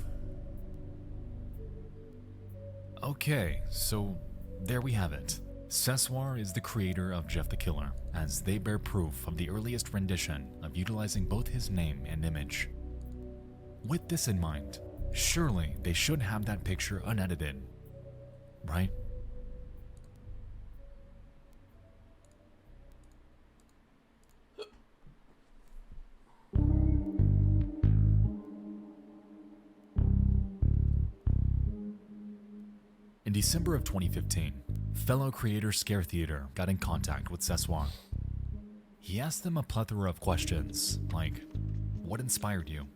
Okay, so there we have it. Sessoir is the creator of Jeff the Killer, as they bear proof of the earliest rendition of utilizing both his name and image. With this in mind, surely they should have that picture unedited, right? In December of 2015, fellow creator Scare Theater got in contact with Sessoir. He asked them a plethora of questions, like, what inspired you?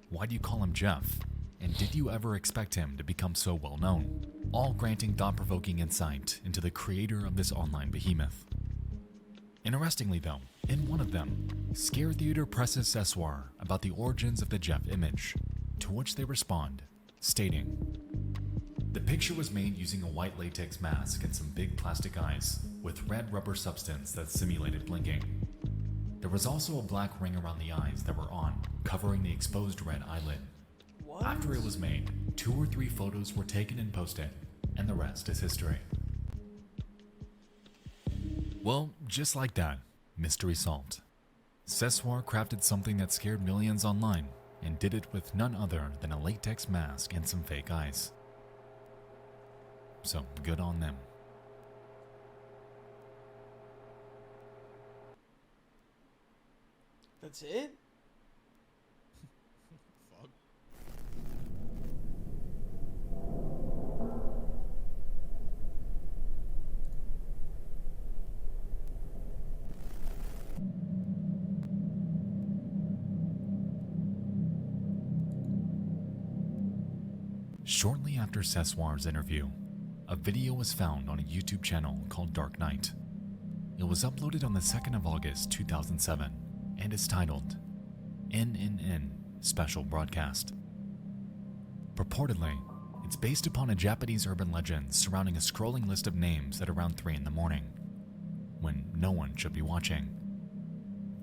Why do you call him Jeff? And did you ever expect him to become so well known? All granting thought-provoking insight into the creator of this online behemoth. Interestingly though, in one of them, Scare Theater presses Sessoir about the origins of the Jeff image, to which they respond, stating, the picture was made using a white latex mask and some big plastic eyes, with red rubber substance that simulated blinking. There was also a black ring around the eyes that were on, covering the exposed red eyelid. What? After it was made, 2 or 3 photos were taken and posted, and the rest is history. Well, just like that, mystery solved. Sessoir crafted something that scared millions online, and did it with none other than a latex mask and some fake eyes. So good on them. That's it? Fuck. Shortly after Sessoir's interview, a video was found on a YouTube channel called Dark Knight. It was uploaded on the 2nd of August 2007 and is titled NNN Special Broadcast. Purportedly, it's based upon a Japanese urban legend surrounding a scrolling list of names at around 3 in the morning, when no one should be watching.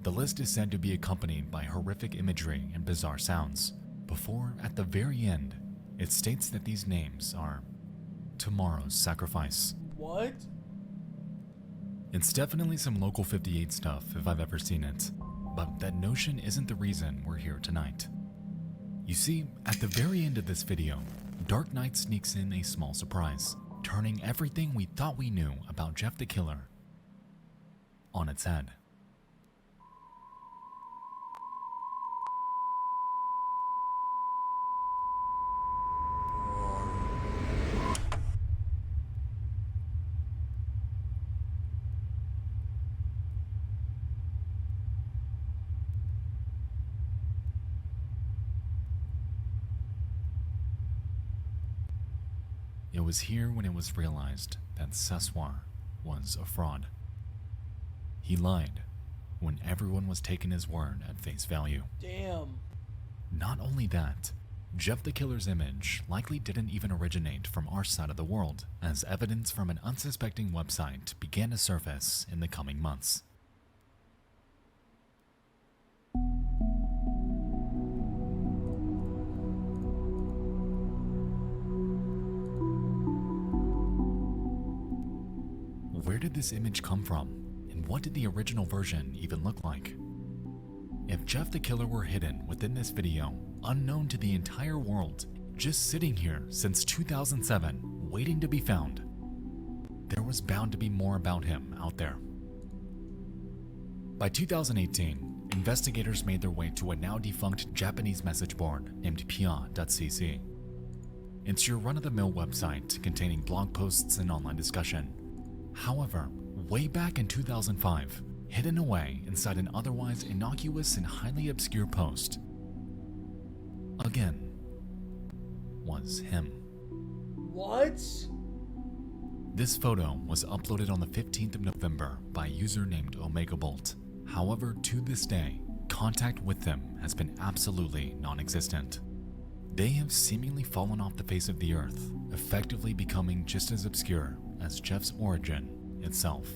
The list is said to be accompanied by horrific imagery and bizarre sounds, before, at the very end, it states that these names are tomorrow's sacrifice. What? It's definitely some Local 58 stuff if I've ever seen it, but that notion isn't the reason we're here tonight. You see, at the very end of this video, Dark Knight sneaks in a small surprise, turning everything we thought we knew about Jeff the Killer on its head. It was here when it was realized that Sessoir was a fraud. He lied when everyone was taking his word at face value. Damn. Not only that, Jeff the Killer's image likely didn't even originate from our side of the world, as evidence from an unsuspecting website began to surface in the coming months. Where did this image come from, and what did the original version even look like? If Jeff the Killer were hidden within this video, unknown to the entire world, just sitting here since 2007, waiting to be found, there was bound to be more about him out there. By 2018, investigators made their way to a now defunct Japanese message board named pia.cc. It's your run-of-the-mill website containing blog posts and online discussion. However, way back in 2005, hidden away inside an otherwise innocuous and highly obscure post, again, was him. What? This photo was uploaded on the 15th of November by a user named Omega Bolt. However, to this day, contact with them has been absolutely non-existent. They have seemingly fallen off the face of the earth, effectively becoming just as obscure as Jeff's origin itself.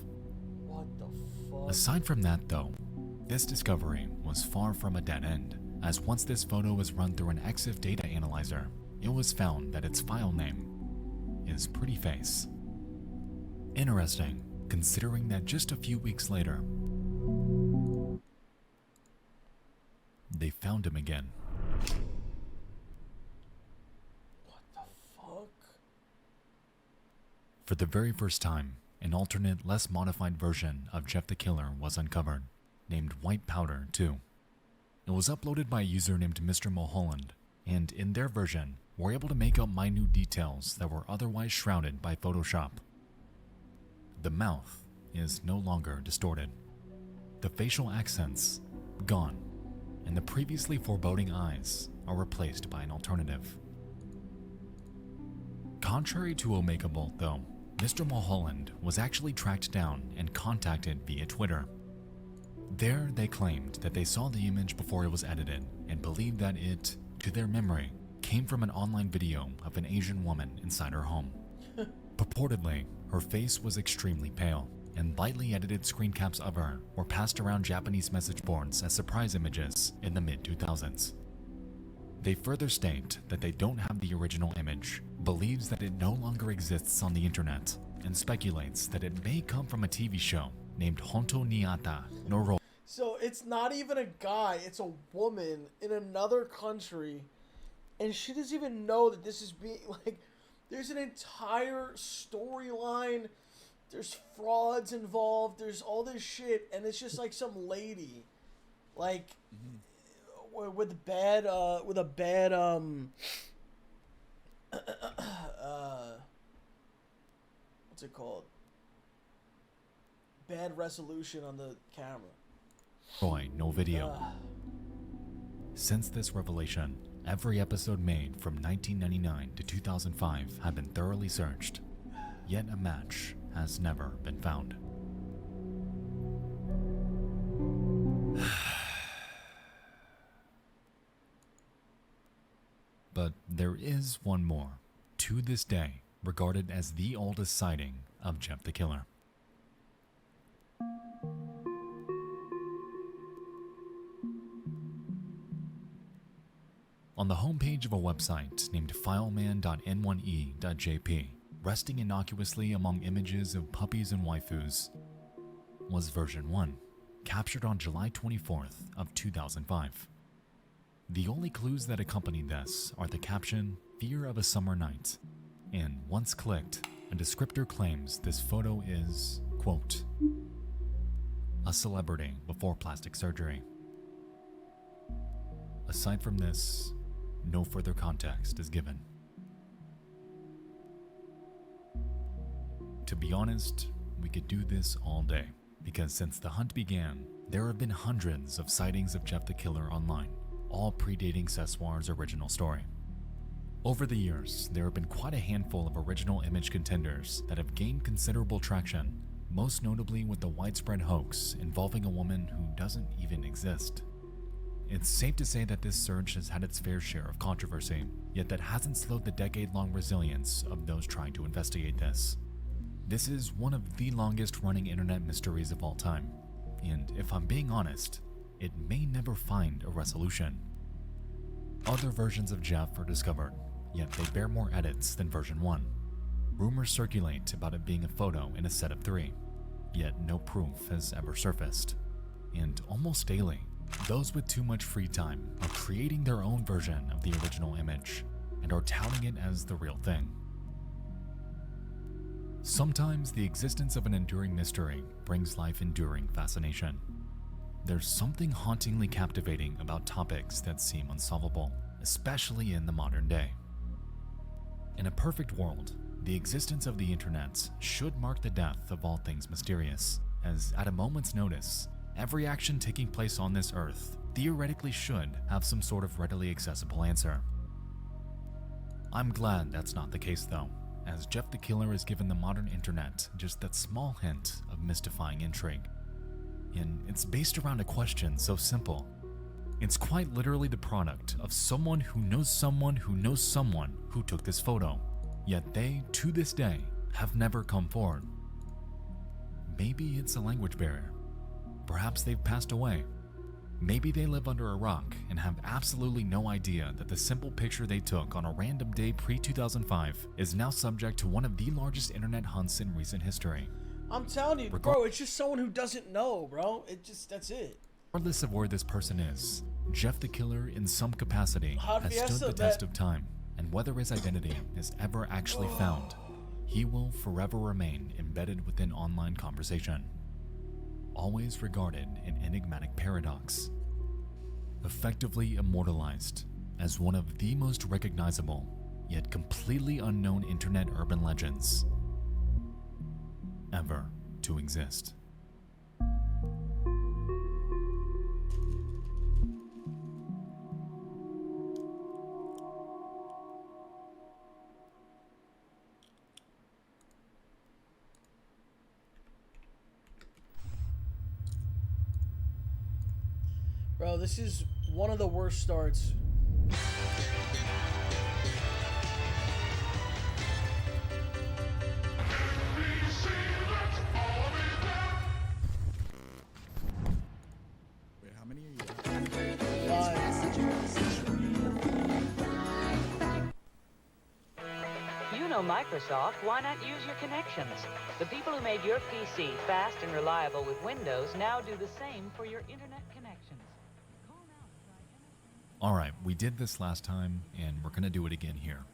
What the fuck? Aside from that though, this discovery was far from a dead end, as once this photo was run through an EXIF data analyzer, it was found that its file name is Pretty Face. Interesting, considering that just a few weeks later, they found him again. What the fuck? For the very first time, an alternate, less modified version of Jeff the Killer was uncovered, named White Powder 2. It was uploaded by a user named Mr. Mulholland, and in their version, were able to make out minute details that were otherwise shrouded by Photoshop. The mouth is no longer distorted. The facial accents, gone, and the previously foreboding eyes are replaced by an alternative. Contrary to Omega Bolt though, Mr. Mulholland was actually tracked down and contacted via Twitter. There they claimed that they saw the image before it was edited and believed that it, to their memory, came from an online video of an Asian woman inside her home. Purportedly, her face was extremely pale, and lightly edited screen caps of her were passed around Japanese message boards as surprise images in the mid-2000s. They further state that they don't have the original image, believes that it no longer exists on the internet, and speculates that it may come from a TV show named Honto Niata no Ro. So it's not even a guy, it's a woman in another country, and she doesn't even know that this is being, like, there's an entire storyline, there's frauds involved, there's all this shit, and it's just like some lady, like, with a bad, what's it called? Bad resolution on the camera. Roy, no video. Since this revelation, every episode made from 1999 to 2005 have been thoroughly searched, yet a match has never been found. But there is one more, to this day, regarded as the oldest sighting of Jeff the Killer. On the homepage of a website named fileman.n1e.jp, resting innocuously among images of puppies and waifus, was version 1, captured on July 24th of 2005. The only clues that accompany this are the caption, "Fear of a Summer Night," and once clicked, a descriptor claims this photo is, quote, a celebrity before plastic surgery. Aside from this, no further context is given. To be honest, we could do this all day, because since the hunt began, there have been hundreds of sightings of Jeff the Killer online, all predating Sessoir's original story. Over the years, there have been quite a handful of original image contenders that have gained considerable traction, most notably with the widespread hoax involving a woman who doesn't even exist. It's safe to say that this surge has had its fair share of controversy, yet that hasn't slowed the decade-long resilience of those trying to investigate this. This is one of the longest-running internet mysteries of all time, and if I'm being honest, it may never find a resolution. Other versions of Jeff are discovered, yet they bear more edits than version 1. Rumors circulate about it being a photo in a set of 3, yet no proof has ever surfaced. And almost daily, those with too much free time are creating their own version of the original image and are touting it as the real thing. Sometimes the existence of an enduring mystery brings life enduring fascination. There's something hauntingly captivating about topics that seem unsolvable, especially in the modern day. In a perfect world, the existence of the internet should mark the death of all things mysterious, as at a moment's notice, every action taking place on this earth theoretically should have some sort of readily accessible answer. I'm glad that's not the case though, as Jeff the Killer has given the modern internet just that small hint of mystifying intrigue. And it's based around a question so simple. It's quite literally the product of someone who knows someone who knows someone who took this photo, yet they, to this day, have never come forward. Maybe it's a language barrier. Perhaps they've passed away. Maybe they live under a rock and have absolutely no idea that the simple picture they took on a random day pre-2005 is now subject to one of the largest internet hunts in recent history. I'm telling you, bro, it's just someone who doesn't know, bro. That's it. Regardless of where this person is, Jeff the Killer in some capacity Hot has Fiesta, stood the test of time, and whether his identity is ever actually found, he will forever remain embedded within online conversation. Always regarded an enigmatic paradox, effectively immortalized as one of the most recognizable yet completely unknown internet urban legends ever to exist. Bro, this is one of the worst starts. Wait, how many are you? You know Microsoft, why not use your connections? The people who made your PC fast and reliable with Windows now do the same for your internet connections. Alright, we did this last time, and we're gonna do it again here.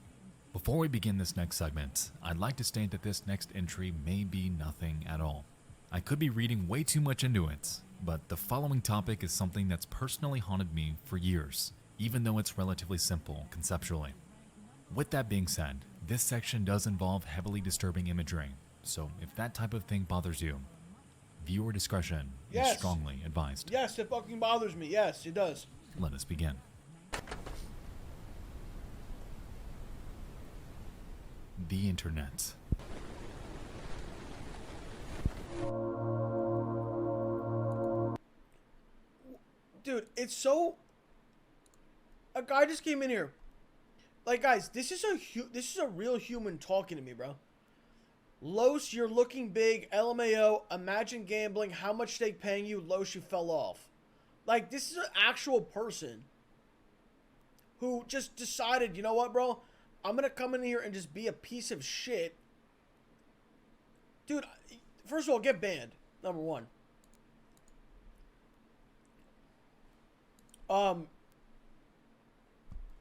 Before we begin this next segment, I'd like to state that this next entry may be nothing at all. I could be reading way too much into it, but the following topic is something that's personally haunted me for years, even though it's relatively simple conceptually. With that being said, this section does involve heavily disturbing imagery, so if that type of thing bothers you, viewer discretion is strongly advised. Yes, it fucking bothers me. Yes, it does. Let us begin. The internet. Dude, it's so... A guy just came in here. Like, guys, this is a real human talking to me, bro. Los, you're looking big. LMAO, imagine gambling. How much they paying you? Los, you fell off. Like, this is an actual person who just decided, you know what, bro? I'm going to come in here and just be a piece of shit. Dude, first of all, get banned. Number one.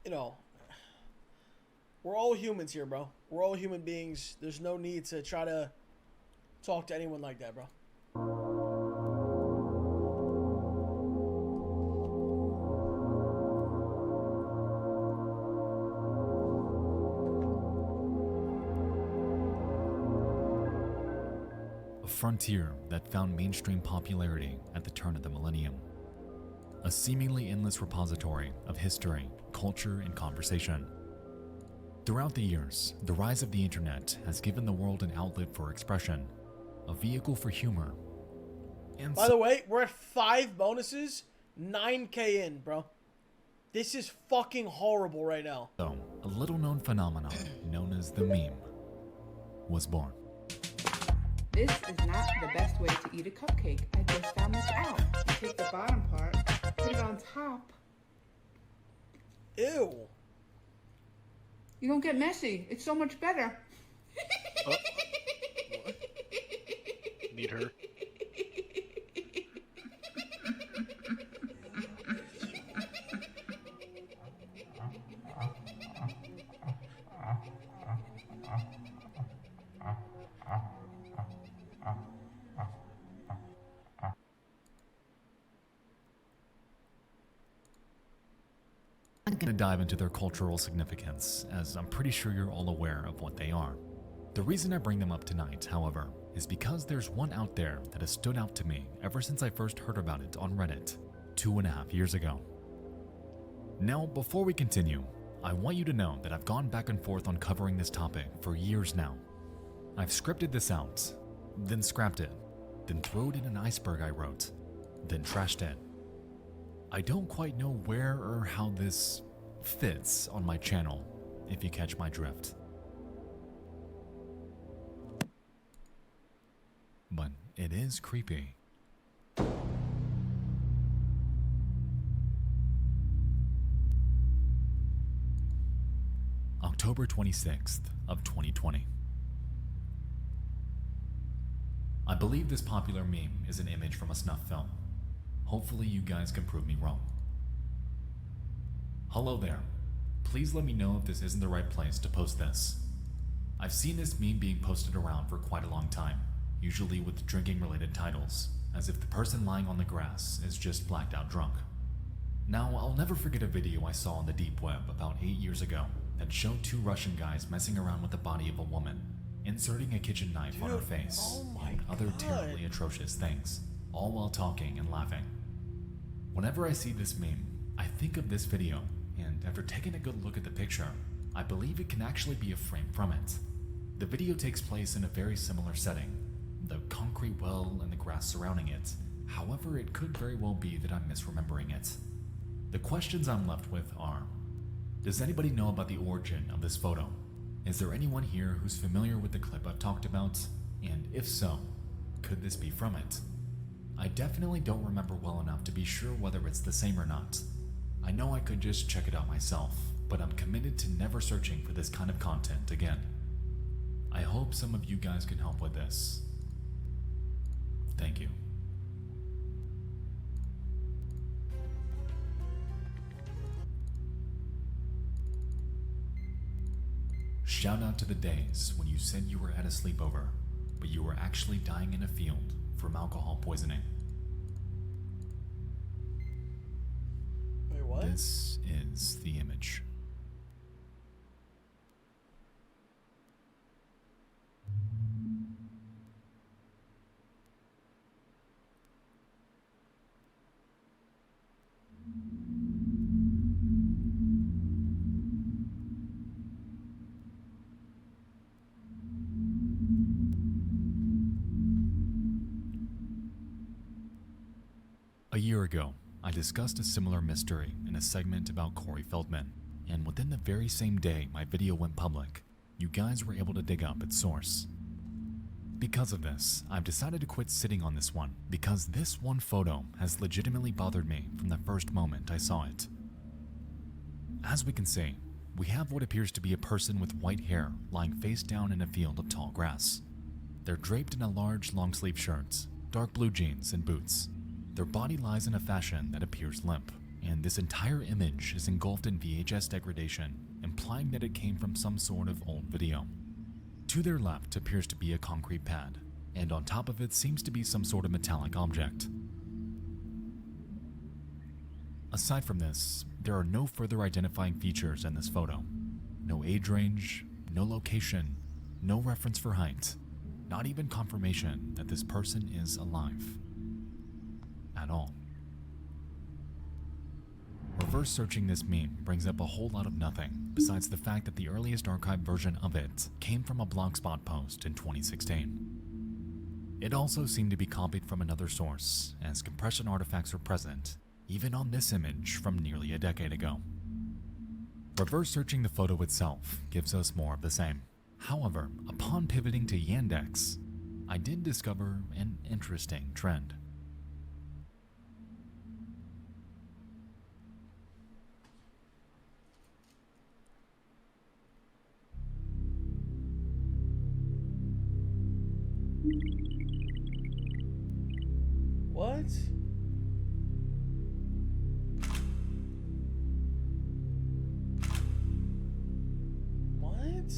You know, we're all humans here, bro. We're all human beings. There's no need to try to talk to anyone like that, bro. A frontier that found mainstream popularity at the turn of the millennium. A seemingly endless repository of history, culture, and conversation. Throughout the years, the rise of the internet has given the world an outlet for expression, a vehicle for humor, and By the way, we're at 5 bonuses, 9K in, bro. This is fucking horrible right now. so a little-known phenomenon known as the meme was born. This is not the best way to eat a cupcake. I just found this out. You take the bottom part, put it on top. Ew. You don't get messy. It's so much better. Need her. I'm going to dive into their cultural significance, as I'm pretty sure you're all aware of what they are. The reason I bring them up tonight, however, is because there's one out there that has stood out to me ever since I first heard about it on Reddit 2.5 years ago. Now, before we continue, I want you to know that I've gone back and forth on covering this topic for years now. I've scripted this out, then scrapped it, then threw it in an iceberg I wrote, then trashed it. I don't quite know where or how this fits on my channel, if you catch my drift. But it is creepy. October 26th of 2020. I believe this popular meme is an image from a snuff film. Hopefully you guys can prove me wrong. Hello there. Please let me know if this isn't the right place to post this. I've seen this meme being posted around for quite a long time, usually with drinking related titles, as if the person lying on the grass is just blacked out drunk. Now, I'll never forget a video I saw on the deep web about 8 years ago that showed 2 Russian guys messing around with the body of a woman, inserting a kitchen knife on her face, and other terribly atrocious things, all while talking and laughing. Whenever I see this meme, I think of this video, and after taking a good look at the picture, I believe it can actually be a frame from it. The video takes place in a very similar setting, the concrete well and the grass surrounding it. However, it could very well be that I'm misremembering it. The questions I'm left with are, does anybody know about the origin of this photo? Is there anyone here who's familiar with the clip I've talked about? And if so, could this be from it? I definitely don't remember well enough to be sure whether it's the same or not. I know I could just check it out myself, but I'm committed to never searching for this kind of content again. I hope some of you guys can help with this. Thank you. Shout out to the days when you said you were at a sleepover, but you were actually dying in a field from alcohol poisoning. Wait, what? This is the image. A year ago, I discussed a similar mystery in a segment about Corey Feldman, and within the very same day my video went public, you guys were able to dig up its source. Because of this, I've decided to quit sitting on this one, because this one photo has legitimately bothered me from the first moment I saw it. As we can see, we have what appears to be a person with white hair lying face down in a field of tall grass. They're draped in a large long-sleeve shirt, dark blue jeans, and boots. Their body lies in a fashion that appears limp, and this entire image is engulfed in VHS degradation, implying that it came from some sort of old video. To their left appears to be a concrete pad, and on top of it seems to be some sort of metallic object. Aside from this, there are no further identifying features in this photo. No age range, no location, no reference for height, not even confirmation that this person is alive. At all. Reverse searching this meme brings up a whole lot of nothing, besides the fact that the earliest archived version of it came from a Blogspot post in 2016. It also seemed to be copied from another source, as compression artifacts were present, even on this image from nearly a decade ago. Reverse searching the photo itself gives us more of the same. However, upon pivoting to Yandex, I did discover an interesting trend. What? What?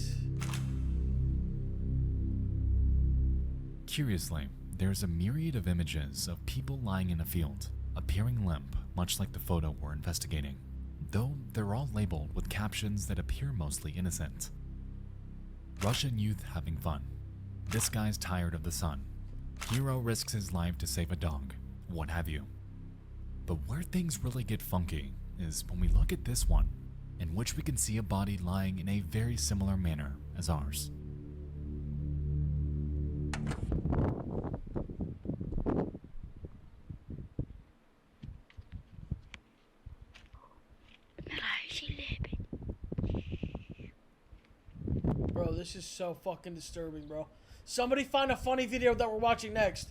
Curiously, there's a myriad of images of people lying in a field, appearing limp, much like the photo we're investigating, though they're all labeled with captions that appear mostly innocent. Russian youth having fun. This guy's tired of the sun. Hero risks his life to save a dog, what have you. But where things really get funky is when we look at this one, in which we can see a body lying in a very similar manner as ours. Bro, this is so fucking disturbing, bro. Somebody find a funny video that we're watching next.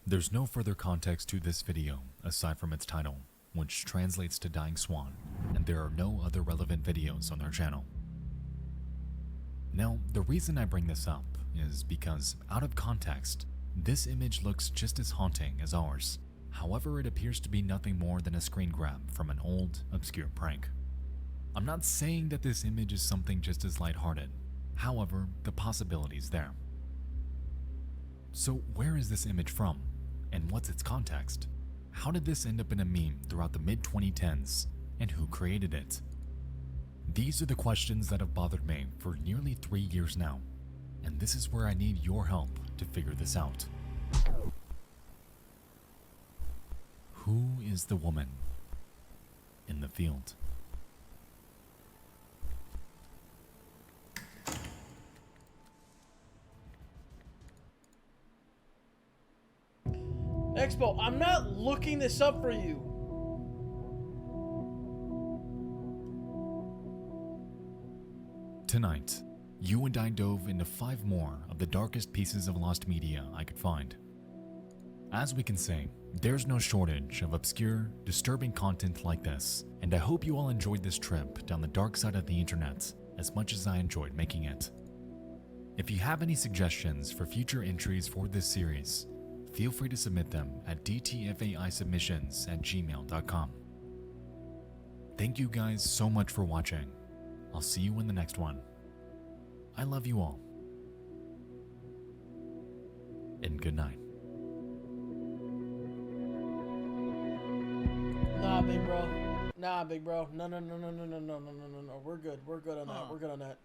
There's no further context to this video aside from its title, which translates to Dying Swan, and there are no other relevant videos on their channel. Now, the reason I bring this up is because, out of context, this image looks just as haunting as ours. However, it appears to be nothing more than a screen grab from an old, obscure prank. I'm not saying that this image is something just as lighthearted. However, the possibility's there. So where is this image from? And what's its context? How did this end up in a meme throughout the mid-2010s? And who created it? These are the questions that have bothered me for nearly 3 years now. And this is where I need your help to figure this out. Who is the woman in the field? Nexpo, I'm not looking this up for you. Tonight, you and I dove into 5 more of the darkest pieces of lost media I could find. As we can see, there's no shortage of obscure, disturbing content like this, and I hope you all enjoyed this trip down the dark side of the internet as much as I enjoyed making it. If you have any suggestions for future entries for this series, feel free to submit them at dtfaisubmissions@gmail.com. Thank you guys so much for watching. I'll see you in the next one. I love you all. And good night. Nah, big bro. Nah, big bro. No. We're good. We're good on that. We're good on that.